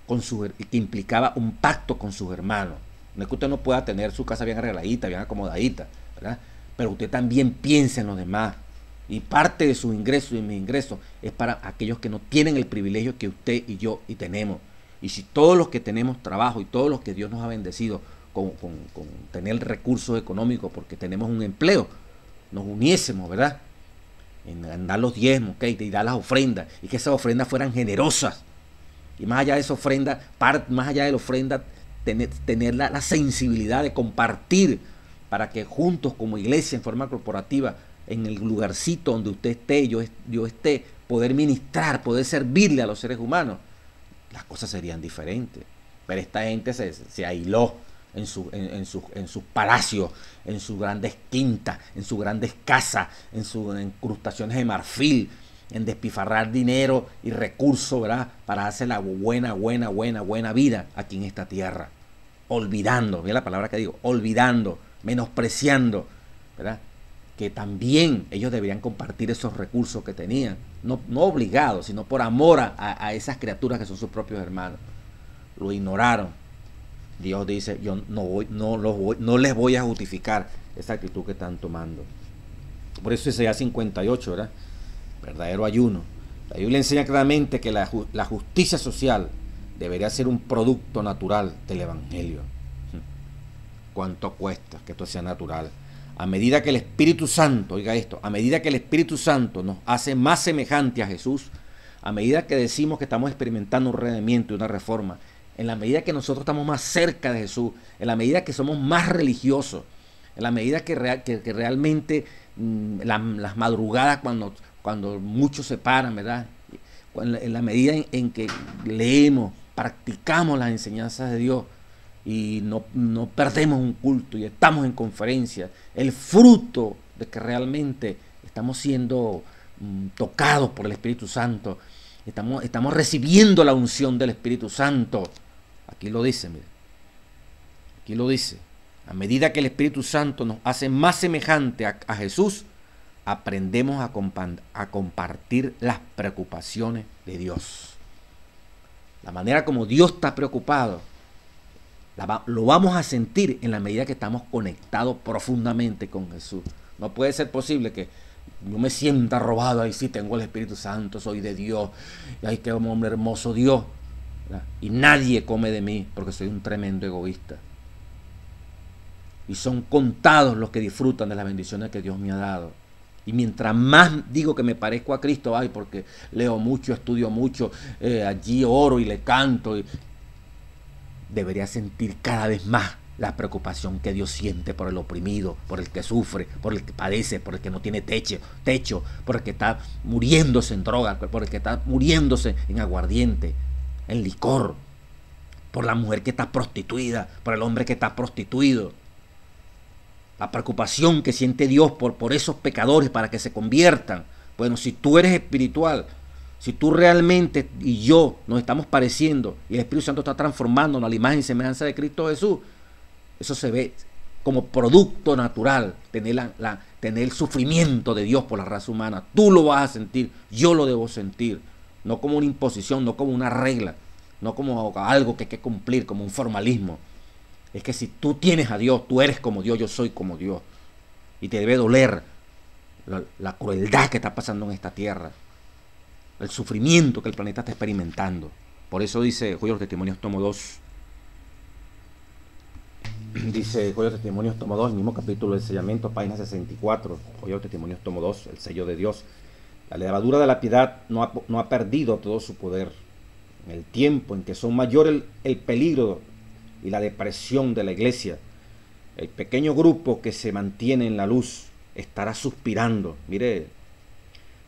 que implicaba un pacto con sus hermanos. No es que usted no pueda tener su casa bien arregladita, bien acomodadita, ¿verdad? Pero usted también piensa en los demás. Y parte de sus ingresos y mis ingresos es para aquellos que no tienen el privilegio que usted y yo y tenemos. Y si todos los que tenemos trabajo y todos los que Dios nos ha bendecido con tener recursos económicos porque tenemos un empleo, nos uniésemos, ¿verdad? En dar los diezmos, ¿okay? Y dar las ofrendas, y que esas ofrendas fueran generosas. Y más allá de esa ofrenda, más allá de la ofrenda, tener la sensibilidad de compartir para que juntos como iglesia en forma corporativa, en el lugarcito donde usted esté, yo esté, poder ministrar, poder servirle a los seres humanos, las cosas serían diferentes. Pero esta gente se aisló en sus palacios, en sus grandes quintas, en sus grandes casas, en sus incrustaciones de marfil, en despifarrar dinero y recursos, ¿verdad? Para hacer la buena vida aquí en esta tierra. Olvidando, mira la palabra que digo, olvidando, menospreciando, ¿verdad? Que también ellos deberían compartir esos recursos que tenían, no obligados, sino por amor a esas criaturas que son sus propios hermanos. Lo ignoraron. Dios dice, yo no les voy a justificar esa actitud que están tomando. Por eso Isaías 58, ¿verdad? Verdadero ayuno. La Biblia enseña claramente que la justicia social debería ser un producto natural del Evangelio. ¿Cuánto cuesta que esto sea natural? A medida que el Espíritu Santo, oiga esto, a medida que el Espíritu Santo nos hace más semejante a Jesús, a medida que decimos que estamos experimentando un redimiento y una reforma, en la medida que nosotros estamos más cerca de Jesús, en la medida que somos más religiosos, en la medida que realmente las madrugadas cuando muchos se paran, ¿verdad? En la medida en que leemos, practicamos las enseñanzas de Dios y no perdemos un culto y estamos en conferencia, el fruto de que realmente estamos siendo tocados por el Espíritu Santo, estamos recibiendo la unción del Espíritu Santo. Aquí lo dice, mire. Aquí lo dice. A medida que el Espíritu Santo nos hace más semejante a Jesús, aprendemos a compartir las preocupaciones de Dios. La manera como Dios está preocupado, lo vamos a sentir en la medida que estamos conectados profundamente con Jesús. No puede ser posible que yo me sienta robado, ahí sí tengo el Espíritu Santo, soy de Dios, y ay, qué hombre hermoso Dios, ¿verdad? Y nadie come de mí porque soy un tremendo egoísta. Y son contados los que disfrutan de las bendiciones que Dios me ha dado. Y mientras más digo que me parezco a Cristo, ay, porque leo mucho, estudio mucho, allí oro y le canto, debería sentir cada vez más la preocupación que Dios siente por el oprimido, por el que sufre, por el que padece, por el que no tiene techo, por el que está muriéndose en droga, por el que está muriéndose en aguardiente, en licor, por la mujer que está prostituida, por el hombre que está prostituido. La preocupación que siente Dios por esos pecadores para que se conviertan. Bueno, si tú eres espiritual, si tú realmente y yo nos estamos pareciendo y el Espíritu Santo está transformándonos a la imagen y semejanza de Cristo Jesús, eso se ve como producto natural, tener el sufrimiento de Dios por la raza humana. Tú lo vas a sentir, yo lo debo sentir, no como una imposición, no como una regla, no como algo que hay que cumplir, como un formalismo. Es que si tú tienes a Dios, tú eres como Dios, yo soy como Dios. Y te debe doler la crueldad que está pasando en esta tierra, el sufrimiento que el planeta está experimentando. Por eso dice Joya de los Testimonios, tomo 2. Dice Joya de los Testimonios, tomo 2, el mismo capítulo del sellamiento, página 64. Joya de los Testimonios, tomo 2, el sello de Dios. La levadura de la piedad no ha perdido todo su poder. En el tiempo en que son mayor el peligro y la depresión de la iglesia, el pequeño grupo que se mantiene en la luz estará suspirando, mire,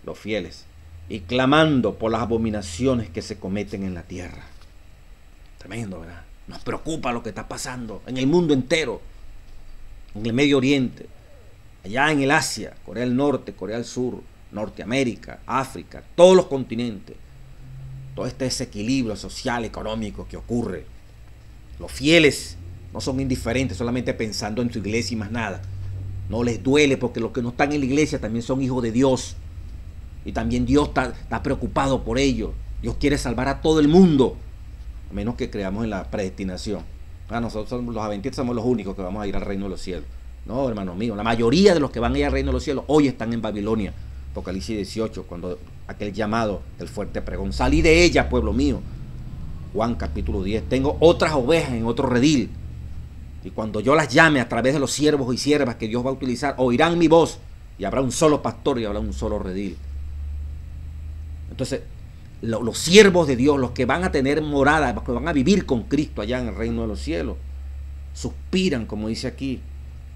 los fieles, y clamando por las abominaciones que se cometen en la tierra. Tremendo, ¿verdad? Nos preocupa lo que está pasando en el mundo entero. en el Medio Oriente, allá en el Asia, Corea del Norte, Corea del Sur, Norteamérica, África, todos los continentes, todo este desequilibrio social, económico que ocurre. Los fieles no son indiferentes solamente pensando en su iglesia y más nada. No les duele porque los que no están en la iglesia también son hijos de Dios. Y también Dios está preocupado por ellos. Dios quiere salvar a todo el mundo, a menos que creamos en la predestinación. Nosotros somos los adventistas, somos los únicos que vamos a ir al reino de los cielos. No, hermanos míos, la mayoría de los que van a ir al reino de los cielos hoy están en Babilonia. Apocalipsis 18, cuando aquel llamado del fuerte pregón: salí de ella, pueblo mío. Juan capítulo 10, tengo otras ovejas en otro redil, y cuando yo las llame a través de los siervos y siervas que Dios va a utilizar, oirán mi voz, y habrá un solo pastor y habrá un solo redil. Entonces, los siervos de Dios, los que van a tener morada, los que van a vivir con Cristo allá en el reino de los cielos, suspiran, como dice aquí,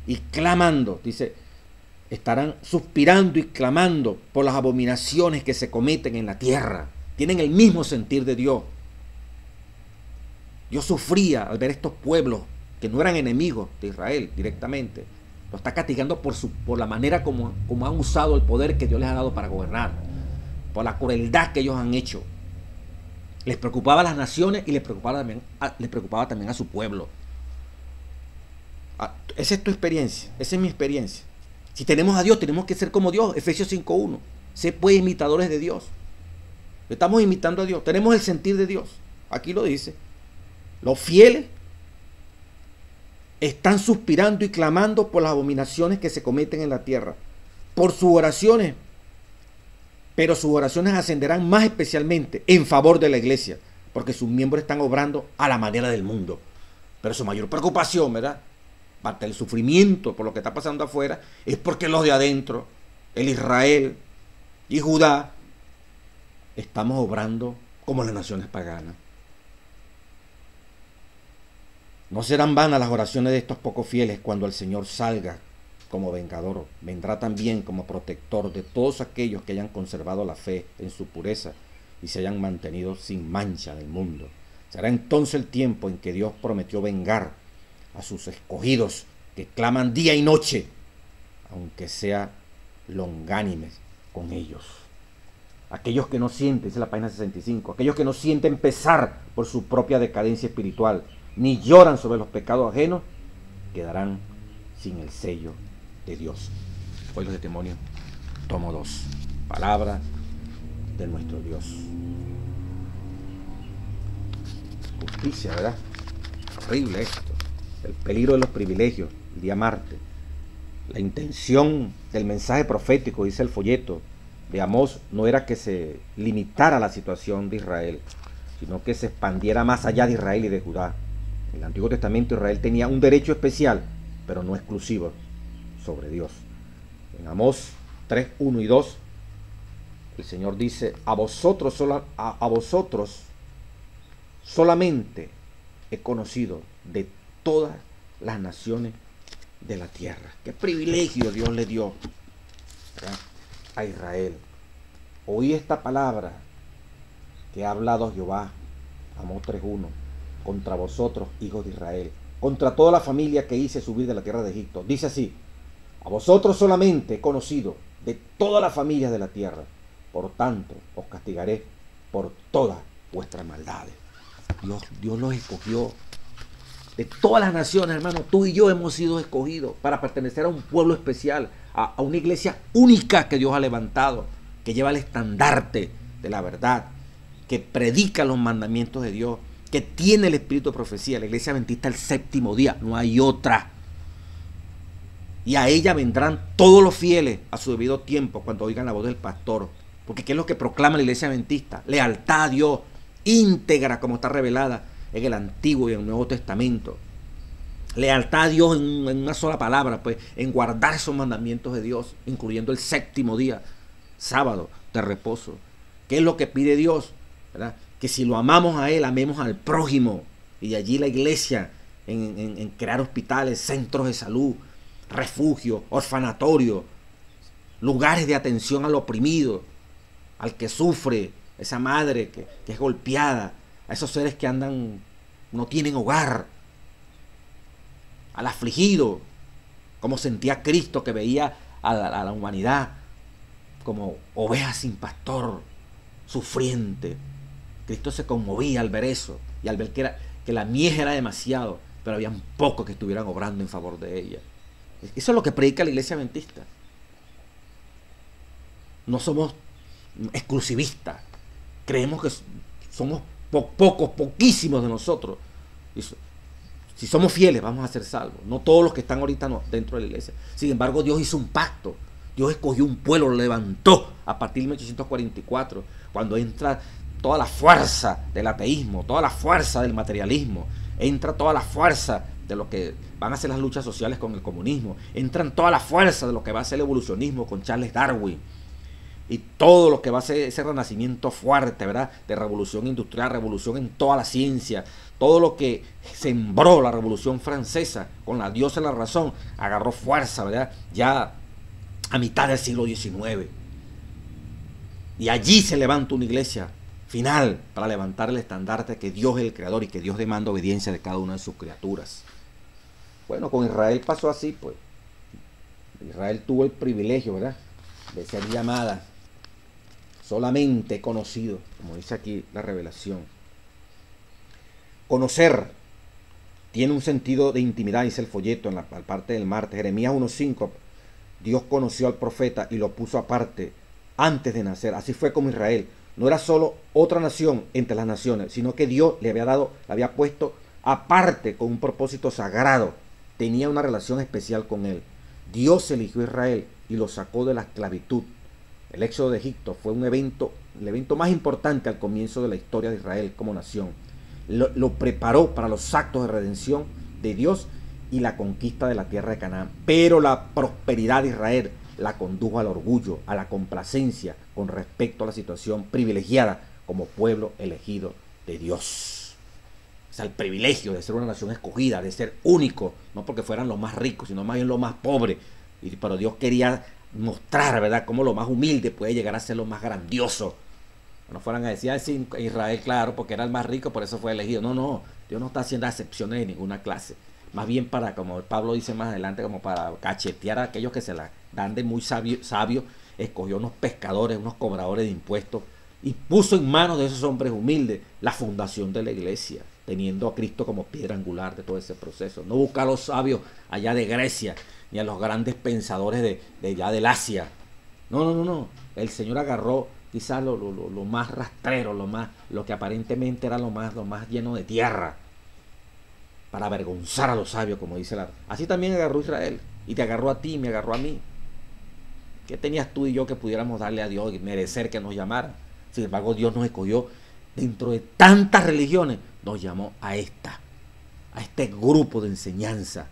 y clamando, dice, estarán suspirando y clamando por las abominaciones que se cometen en la tierra. Tienen el mismo sentir de Dios. Dios sufría al ver estos pueblos que no eran enemigos de Israel directamente. Lo está castigando por la manera como han usado el poder que Dios les ha dado para gobernar, por la crueldad que ellos han hecho. Les preocupaba a las naciones y les preocupaba también a su pueblo. Esa es tu experiencia, esa es mi experiencia. Si tenemos a Dios, tenemos que ser como Dios. Efesios 5:1. Sé pues imitadores de Dios. Estamos imitando a Dios. Tenemos el sentir de Dios. Aquí lo dice. Los fieles están suspirando y clamando por las abominaciones que se cometen en la tierra, por sus oraciones. Pero sus oraciones ascenderán más especialmente en favor de la iglesia, porque sus miembros están obrando a la manera del mundo. Pero su mayor preocupación, ¿verdad?, parte del sufrimiento por lo que está pasando afuera, es porque los de adentro, el Israel y Judá, estamos obrando como las naciones paganas. No serán vanas las oraciones de estos pocos fieles cuando el Señor salga como vengador. Vendrá también como protector de todos aquellos que hayan conservado la fe en su pureza y se hayan mantenido sin mancha del mundo. Será entonces el tiempo en que Dios prometió vengar a sus escogidos que claman día y noche, aunque sea longánimes con ellos. Aquellos que no sienten, dice la página 65, aquellos que no sienten pesar por su propia decadencia espiritual, ni lloran sobre los pecados ajenos, quedarán sin el sello de Dios. Hoy los testimonios, tomo 2. Palabra de nuestro Dios. Justicia, ¿verdad? Horrible esto. El peligro de los privilegios, el día martes. La intención del mensaje profético, dice el folleto de Amós, no era que se limitara la situación de Israel, sino que se expandiera más allá de Israel y de Judá. En el Antiguo Testamento Israel tenía un derecho especial, pero no exclusivo, sobre Dios. En Amós 3, 1 y 2, el Señor dice: a vosotros solamente he conocido de todas las naciones de la tierra. Qué privilegio Dios le dio, ¿verdad?, a Israel. Oí esta palabra que ha hablado Jehová, Amós 3:1, contra vosotros, hijos de Israel, contra toda la familia que hice subir de la tierra de Egipto. Dice así: a vosotros solamente he conocido de todas las familias de la tierra, por tanto os castigaré por todas vuestras maldades. Dios los escogió. De todas las naciones, hermano, tú y yo hemos sido escogidos para pertenecer a un pueblo especial, a una iglesia única que Dios ha levantado, que lleva el estandarte de la verdad, que predica los mandamientos de Dios, que tiene el espíritu de profecía. La iglesia adventista el séptimo día, no hay otra. Y a ella vendrán todos los fieles a su debido tiempo cuando oigan la voz del pastor. Porque ¿qué es lo que proclama la iglesia adventista? Lealtad a Dios, íntegra como está revelada en el Antiguo y en el Nuevo Testamento. Lealtad a Dios en una sola palabra, pues, en guardar esos mandamientos de Dios, incluyendo el séptimo día, sábado de reposo. ¿Qué es lo que pide Dios? ¿Verdad? Que si lo amamos a Él, amemos al prójimo. Y de allí la iglesia en crear hospitales, centros de salud, refugios, orfanatorios, lugares de atención al oprimido, al que sufre, esa madre que es golpeada, a esos seres que no tienen hogar, al afligido, como sentía Cristo, que veía a la humanidad como oveja sin pastor, sufriente. Cristo se conmovía al ver eso y al ver que la mies era demasiado, pero había pocos que estuvieran obrando en favor de ella. Eso es lo que predica la iglesia adventista. No somos exclusivistas. Creemos que somos poquísimos de nosotros. Si somos fieles, vamos a ser salvos. No todos los que están ahorita dentro de la iglesia. Sin embargo, Dios hizo un pacto. Dios escogió un pueblo, lo levantó a partir de 1844, cuando entra toda la fuerza del ateísmo, toda la fuerza del materialismo, entra toda la fuerza de lo que van a ser las luchas sociales con el comunismo, entran toda la fuerza de lo que va a ser el evolucionismo con Charles Darwin, y todo lo que va a ser ese renacimiento fuerte, ¿verdad? De revolución industrial, revolución en toda la ciencia, todo lo que sembró la Revolución Francesa con la diosa de la razón, agarró fuerza, ¿verdad? Ya a mitad del siglo XIX. Y allí se levanta una iglesia final para levantar el estandarte que Dios es el creador y que Dios demanda obediencia de cada una de sus criaturas. Bueno, con Israel pasó así, pues. Israel tuvo el privilegio, ¿verdad?, de ser llamada solamente conocido, como dice aquí la revelación. Conocer tiene un sentido de intimidad, dice el folleto en la parte del martes. Jeremías 1:5, Dios conoció al profeta y lo puso aparte antes de nacer. Así fue como Israel. No era solo otra nación entre las naciones, sino que Dios le había puesto aparte con un propósito sagrado. Tenía una relación especial con él. Dios eligió a Israel y lo sacó de la esclavitud. El éxodo de Egipto fue el evento más importante al comienzo de la historia de Israel como nación. Lo preparó para los actos de redención de Dios y la conquista de la tierra de Canaán. Pero la prosperidad de Israel la condujo al orgullo, a la complacencia con respecto a la situación privilegiada como pueblo elegido de Dios. O sea, el privilegio de ser una nación escogida, de ser único, no porque fueran los más ricos, sino más bien los más pobres. Pero Dios quería mostrar, ¿verdad?, cómo lo más humilde puede llegar a ser lo más grandioso. No fueran a decir así, Israel, claro, porque era el más rico, por eso fue elegido. No, Dios no está haciendo excepciones de ninguna clase. Más bien para, como Pablo dice más adelante, como para cachetear a aquellos que se la dan de muy sabio, escogió unos pescadores, unos cobradores de impuestos, y puso en manos de esos hombres humildes la fundación de la iglesia, teniendo a Cristo como piedra angular de todo ese proceso. No busca a los sabios allá de Grecia, ni a los grandes pensadores de allá del Asia. No. El Señor agarró quizás lo más rastrero, lo que aparentemente era lo más lleno de tierra, para avergonzar a los sabios, como dice Así también agarró Israel, y te agarró a ti, me agarró a mí. ¿Qué tenías tú y yo que pudiéramos darle a Dios y merecer que nos llamara? Sin embargo, Dios nos escogió dentro de tantas religiones, nos llamó a este grupo de enseñanza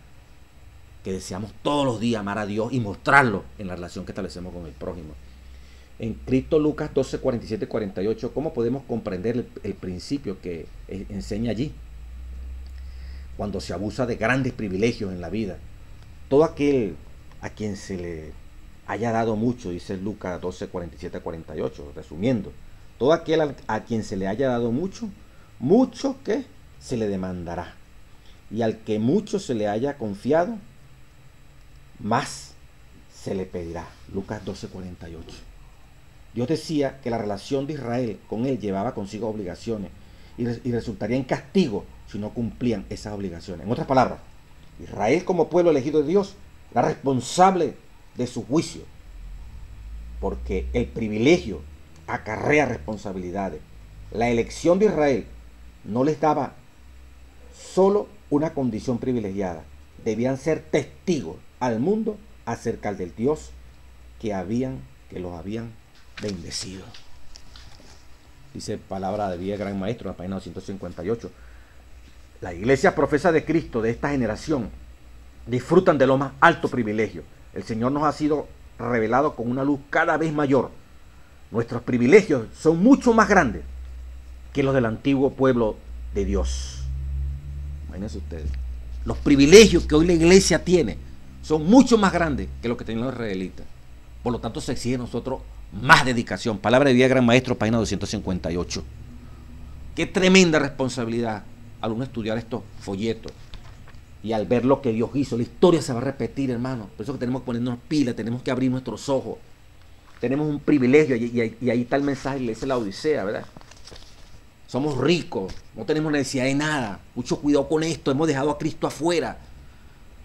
que deseamos todos los días amar a Dios y mostrarlo en la relación que establecemos con el prójimo. En Cristo Lucas 12, 47 y 48, ¿cómo podemos comprender el principio que enseña allí? Cuando se abusa de grandes privilegios en la vida, todo aquel a quien se le haya dado mucho, dice Lucas 12, 47 a 48, resumiendo, todo aquel a quien se le haya dado mucho que se le demandará, y al que mucho se le haya confiado, más se le pedirá. Lucas 12, 48. Dios decía que la relación de Israel con él llevaba consigo obligaciones y resultaría en castigo si no cumplían esas obligaciones. En otras palabras, Israel como pueblo elegido de Dios era responsable de su juicio, porque el privilegio acarrea responsabilidades. La elección de Israel no les daba solo una condición privilegiada, debían ser testigos al mundo acerca del Dios que los habían bendecido. Dice Palabra de Vida Gran Maestro en la página 258. La iglesia profesa de Cristo de esta generación disfrutan de lo más alto privilegio. El Señor nos ha sido revelado con una luz cada vez mayor. Nuestros privilegios son mucho más grandes que los del antiguo pueblo de Dios. Imagínense ustedes. Los privilegios que hoy la iglesia tiene son mucho más grandes que los que tenían los israelitas. Por lo tanto, se exige a nosotros más dedicación. Palabra de Vida Gran Maestro, página 258. Qué tremenda responsabilidad al uno estudiar estos folletos Y al ver lo que Dios hizo, la historia se va a repetir, hermano. Por eso que tenemos que ponernos pilas, tenemos que abrir nuestros ojos. Tenemos un privilegio y ahí está el mensaje de la iglesia de la Odisea, ¿verdad? Somos ricos, no tenemos necesidad de nada. Mucho cuidado con esto, hemos dejado a Cristo afuera.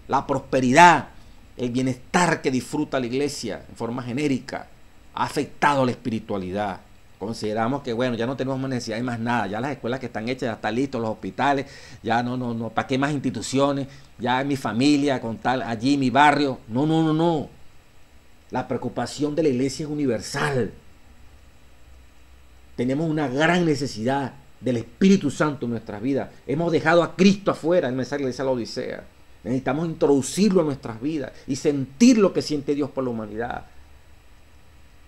La prosperidad, el bienestar que disfruta la iglesia en forma genérica ha afectado la espiritualidad. Consideramos que, bueno, ya no tenemos más necesidad de más nada. Ya las escuelas que están hechas ya están listos, los hospitales, ya no, ¿para qué más instituciones? Ya mi familia, con tal, allí mi barrio. No. La preocupación de la iglesia es universal. Tenemos una gran necesidad del Espíritu Santo en nuestras vidas. Hemos dejado a Cristo afuera, el mensaje de la iglesia de la Odisea. Necesitamos introducirlo en nuestras vidas y sentir lo que siente Dios por la humanidad.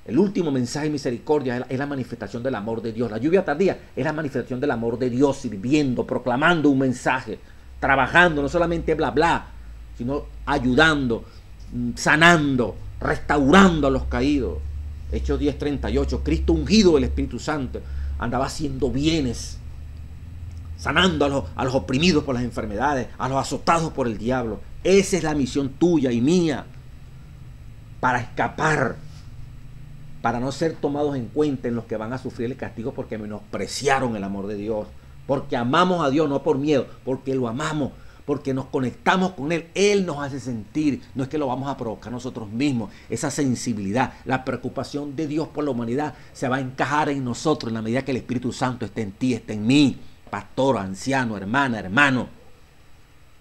El último mensaje de misericordia es la manifestación del amor de Dios. La lluvia tardía es la manifestación del amor de Dios, sirviendo, proclamando un mensaje, trabajando, no solamente bla bla, sino ayudando, sanando, restaurando a los caídos. Hechos 10:38, Cristo ungido del Espíritu Santo andaba haciendo bienes, sanando a los oprimidos por las enfermedades, a los azotados por el diablo. Esa es la misión tuya y mía, para escapar, para no ser tomados en cuenta en los que van a sufrir el castigo porque menospreciaron el amor de Dios, porque amamos a Dios, no por miedo, porque lo amamos, porque nos conectamos con Él. Él nos hace sentir, no es que lo vamos a provocar nosotros mismos. Esa sensibilidad, la preocupación de Dios por la humanidad se va a encajar en nosotros en la medida que el Espíritu Santo esté en ti, esté en mí, pastor, anciano, hermana, hermano.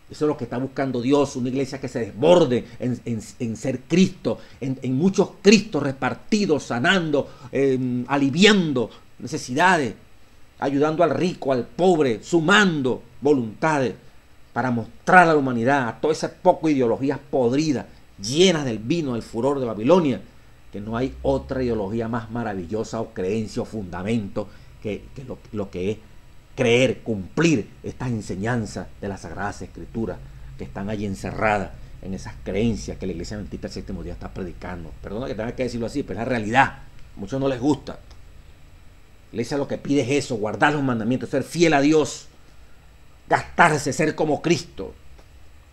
Eso es lo que está buscando Dios, una iglesia que se desborde en ser Cristo, en muchos Cristos repartidos, sanando, aliviando necesidades, ayudando al rico, al pobre, sumando voluntades para mostrar a la humanidad, a todas esas pocas ideologías podridas, llenas del vino, del furor de Babilonia, que no hay otra ideología más maravillosa o creencia o fundamento que lo que es creer, cumplir estas enseñanzas de las Sagradas Escrituras que están allí encerradas en esas creencias que la Iglesia Adventista del Séptimo Día está predicando. Perdona que tenga que decirlo así, pero es la realidad. A muchos no les gusta. La Iglesia lo que pide es eso, guardar los mandamientos, ser fiel a Dios, gastarse, ser como Cristo.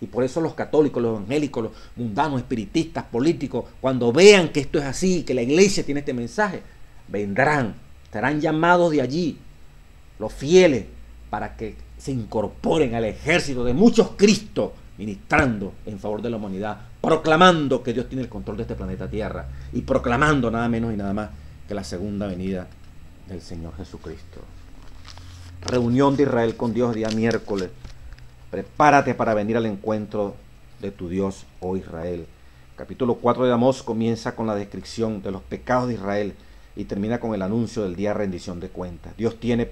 Y por eso los católicos, los evangélicos, los mundanos, espiritistas, políticos, cuando vean que esto es así, que la Iglesia tiene este mensaje, vendrán, serán llamados de allí, los fieles, para que se incorporen al ejército de muchos Cristos, ministrando en favor de la humanidad, proclamando que Dios tiene el control de este planeta Tierra y proclamando nada menos y nada más que la segunda venida del Señor Jesucristo. Reunión de Israel con Dios día miércoles. Prepárate para venir al encuentro de tu Dios, oh Israel. Capítulo 4 de Amós comienza con la descripción de los pecados de Israel y termina con el anuncio del día de rendición de cuentas. Dios tiene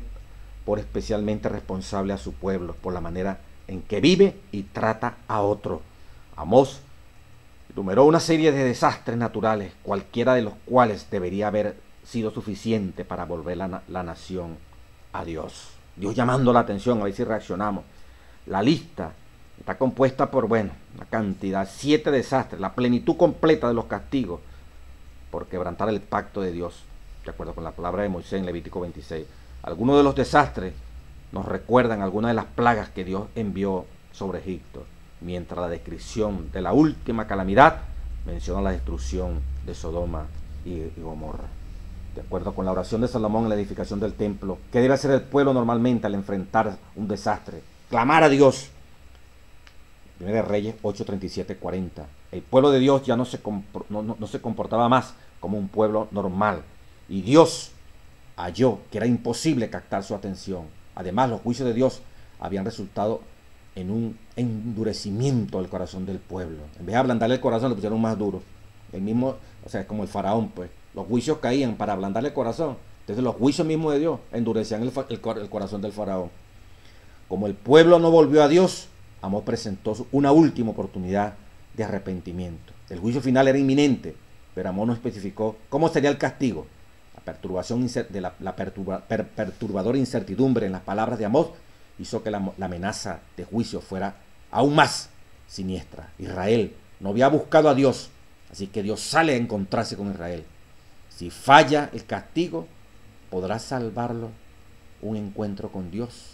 por especialmente responsable a su pueblo por la manera en que vive y trata a otro. Amós enumeró una serie de desastres naturales, cualquiera de los cuales debería haber sido suficiente para volver la nación a Dios. Dios llamando la atención, a ver si reaccionamos. La lista está compuesta por, una cantidad, 7 desastres, la plenitud completa de los castigos por quebrantar el pacto de Dios, de acuerdo con la palabra de Moisés en Levítico 26. Algunos de los desastres nos recuerdan algunas de las plagas que Dios envió sobre Egipto, mientras la descripción de la última calamidad menciona la destrucción de Sodoma y Gomorra. De acuerdo con la oración de Salomón en la edificación del templo, ¿qué debe hacer el pueblo normalmente al enfrentar un desastre? Clamar a Dios. 1 Reyes 8:37-40. El pueblo de Dios ya no se comportaba más como un pueblo normal, y Dios halló que era imposible captar su atención. Además, los juicios de Dios habían resultado en un endurecimiento del corazón del pueblo. En vez de ablandarle el corazón, le pusieron más duro. El mismo, es como el faraón, pues. Los juicios caían para ablandarle el corazón. Entonces los juicios mismos de Dios endurecían el corazón del faraón. Como el pueblo no volvió a Dios, Amós presentó una última oportunidad de arrepentimiento. El juicio final era inminente, pero Amós no especificó cómo sería el castigo. La perturbadora incertidumbre en las palabras de Amós hizo que la amenaza de juicio fuera aún más siniestra. Israel no había buscado a Dios, así que Dios sale a encontrarse con Israel. Si falla el castigo, ¿podrá salvarlo un encuentro con Dios?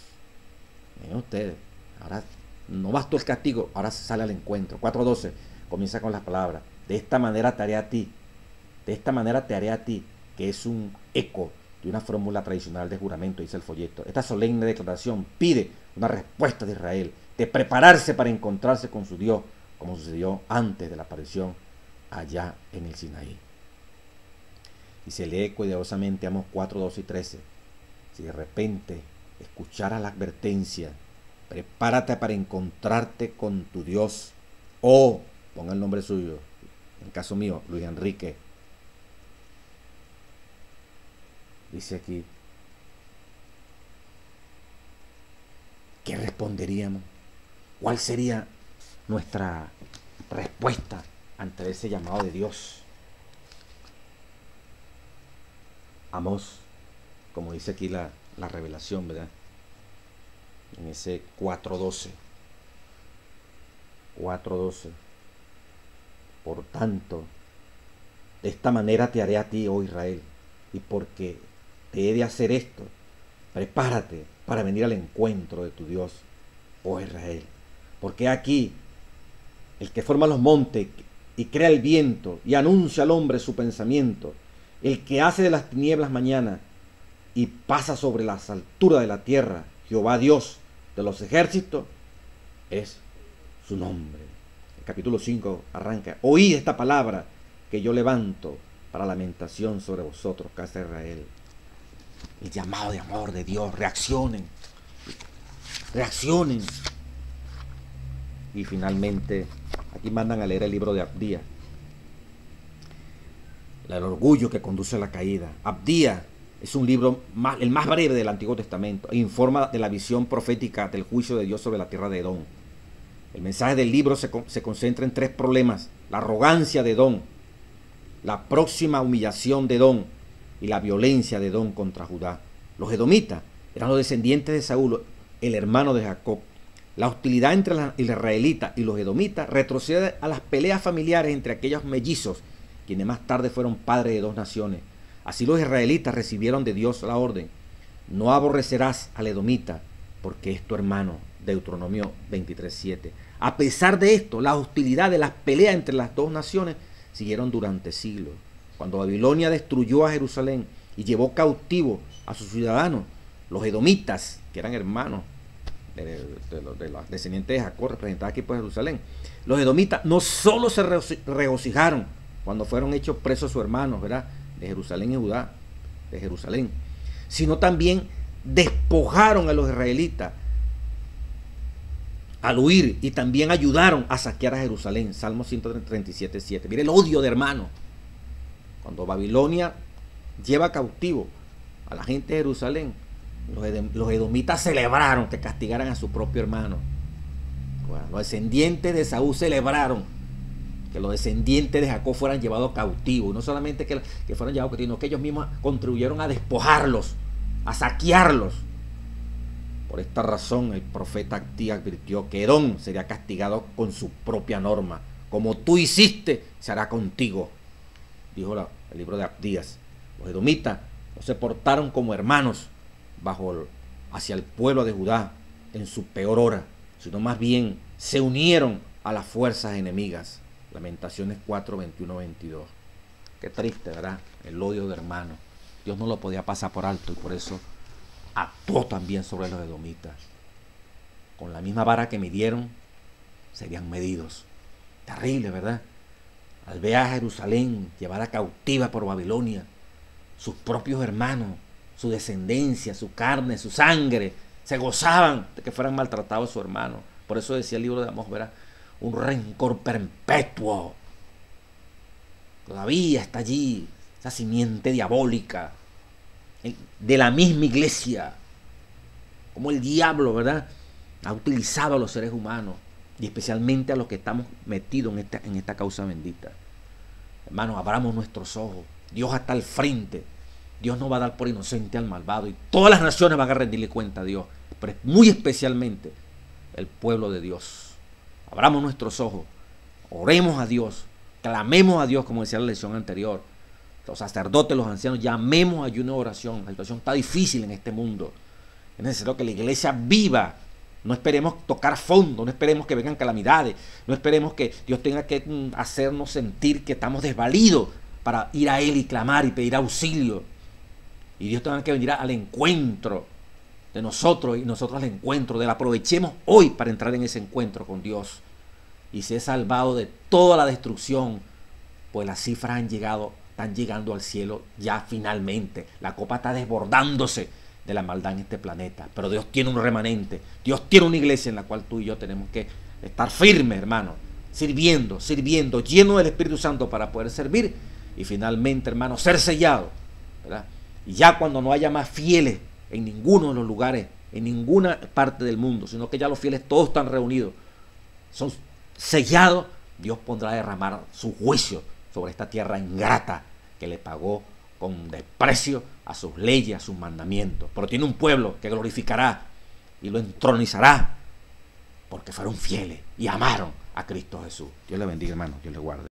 Miren ustedes, ahora No bastó el castigo, ahora se sale al encuentro. 4:12 comienza con las palabras: de esta manera te haré a ti, de esta manera te haré a ti, que es un eco de una fórmula tradicional de juramento, dice el folleto. Esta solemne declaración pide una respuesta de Israel, de prepararse para encontrarse con su Dios, como sucedió antes de la aparición allá en el Sinaí. Y se lee cuidadosamente Amós 4:12 y 13. Si de repente escucharas la advertencia: prepárate para encontrarte con tu Dios, o ponga el nombre suyo, en caso mío, Luis Enrique. Dice aquí, ¿qué responderíamos? ¿Cuál sería nuestra respuesta ante ese llamado de Dios? Amós, como dice aquí la revelación, ¿verdad? En ese 4:12. Por tanto, de esta manera te haré a ti, oh Israel, y porque te he de hacer esto, prepárate para venir al encuentro de tu Dios, oh Israel. Porque aquí el que forma los montes y crea el viento y anuncia al hombre su pensamiento, el que hace de las tinieblas mañana y pasa sobre las alturas de la tierra, Jehová Dios de los ejércitos, es su nombre. El capítulo 5 arranca: oíd esta palabra que yo levanto para lamentación sobre vosotros, casa de Israel. El llamado de amor de Dios. Reaccionen. Y finalmente, aquí mandan a leer el libro de Abdías, el orgullo que conduce a la caída. Abdías es un libro el más breve del Antiguo Testamento e informa de la visión profética del juicio de Dios sobre la tierra de Edom. El mensaje del libro se concentra en 3 problemas: la arrogancia de Edom, la próxima humillación de Edom y la violencia de Edom contra Judá. Los edomitas eran los descendientes de Saúl, el hermano de Jacob. La hostilidad entre los israelitas y los edomitas retrocede a las peleas familiares entre aquellos mellizos, quienes más tarde fueron padres de 2 naciones. Así los israelitas recibieron de Dios la orden: no aborrecerás al edomita, porque es tu hermano. Deuteronomio 23:7. A pesar de esto, la hostilidad de las peleas entre las 2 naciones siguieron durante siglos. Cuando Babilonia destruyó a Jerusalén y llevó cautivo a sus ciudadanos, los edomitas, que eran hermanos de los descendientes de Jacob, representados aquí por Jerusalén, los edomitas no solo se regocijaron cuando fueron hechos presos sus hermanos, ¿verdad?, de Jerusalén y Judá, de Jerusalén, sino también despojaron a los israelitas al huir y también ayudaron a saquear a Jerusalén. Salmo 137:7. Mire el odio de hermano. Cuando Babilonia lleva cautivo a la gente de Jerusalén, los edomitas celebraron que castigaran a su propio hermano. Bueno, los descendientes de Saúl celebraron que los descendientes de Jacob fueran llevados cautivos. No solamente que fueran llevados cautivos, sino que ellos mismos contribuyeron a despojarlos, a saquearlos. Por esta razón el profeta Abdías advirtió que Edom sería castigado con su propia norma. Como tú hiciste, se hará contigo, dijo el libro de Abdías. Los edomitas no se portaron como hermanos hacia el pueblo de Judá en su peor hora, sino más bien se unieron a las fuerzas enemigas. Lamentaciones 4:21-22. Qué triste, ¿verdad? El odio de hermanos. Dios no lo podía pasar por alto y por eso actuó también sobre los edomitas. Con la misma vara que midieron, serían medidos. Terrible, ¿verdad? Al ver a Jerusalén llevada cautiva por Babilonia, sus propios hermanos, su descendencia, su carne, su sangre, se gozaban de que fueran maltratados sus hermanos. Por eso decía el libro de Amós, ¿verdad?, un rencor perpetuo. Todavía está allí esa simiente diabólica de la misma iglesia, como el diablo, ¿verdad?, ha utilizado a los seres humanos y especialmente a los que estamos metidos en esta causa bendita. Hermanos, abramos nuestros ojos. Dios está al frente. Dios no va a dar por inocente al malvado y todas las naciones van a rendirle cuenta a Dios, pero muy especialmente el pueblo de Dios. Abramos nuestros ojos, oremos a Dios, clamemos a Dios, como decía la lección anterior. Los sacerdotes, los ancianos, llamemos ayuno y oración. La situación está difícil en este mundo. Es necesario que la iglesia viva No esperemos tocar fondo, no esperemos que vengan calamidades, no esperemos que Dios tenga que hacernos sentir que estamos desvalidos para ir a Él y clamar y pedir auxilio. Y Dios tenga que venir al encuentro de nosotros y nosotros al encuentro de Él. Aprovechemos hoy para entrar en ese encuentro con Dios y ser salvado de toda la destrucción, pues las cifras están llegando al cielo ya finalmente. La copa está desbordándose de la maldad en este planeta, pero Dios tiene un remanente, Dios tiene una iglesia en la cual tú y yo tenemos que estar firmes, hermano, sirviendo, lleno del Espíritu Santo para poder servir y finalmente, hermano, ser sellado, ¿verdad? Y ya cuando no haya más fieles en ninguno de los lugares, en ninguna parte del mundo, sino que ya los fieles todos están reunidos, son sellados, Dios pondrá a derramar su juicio sobre esta tierra ingrata que le pagó con desprecio a sus leyes, a sus mandamientos. Pero tiene un pueblo que glorificará y lo entronizará porque fueron fieles y amaron a Cristo Jesús. Dios le bendiga, hermano. Dios le guarde.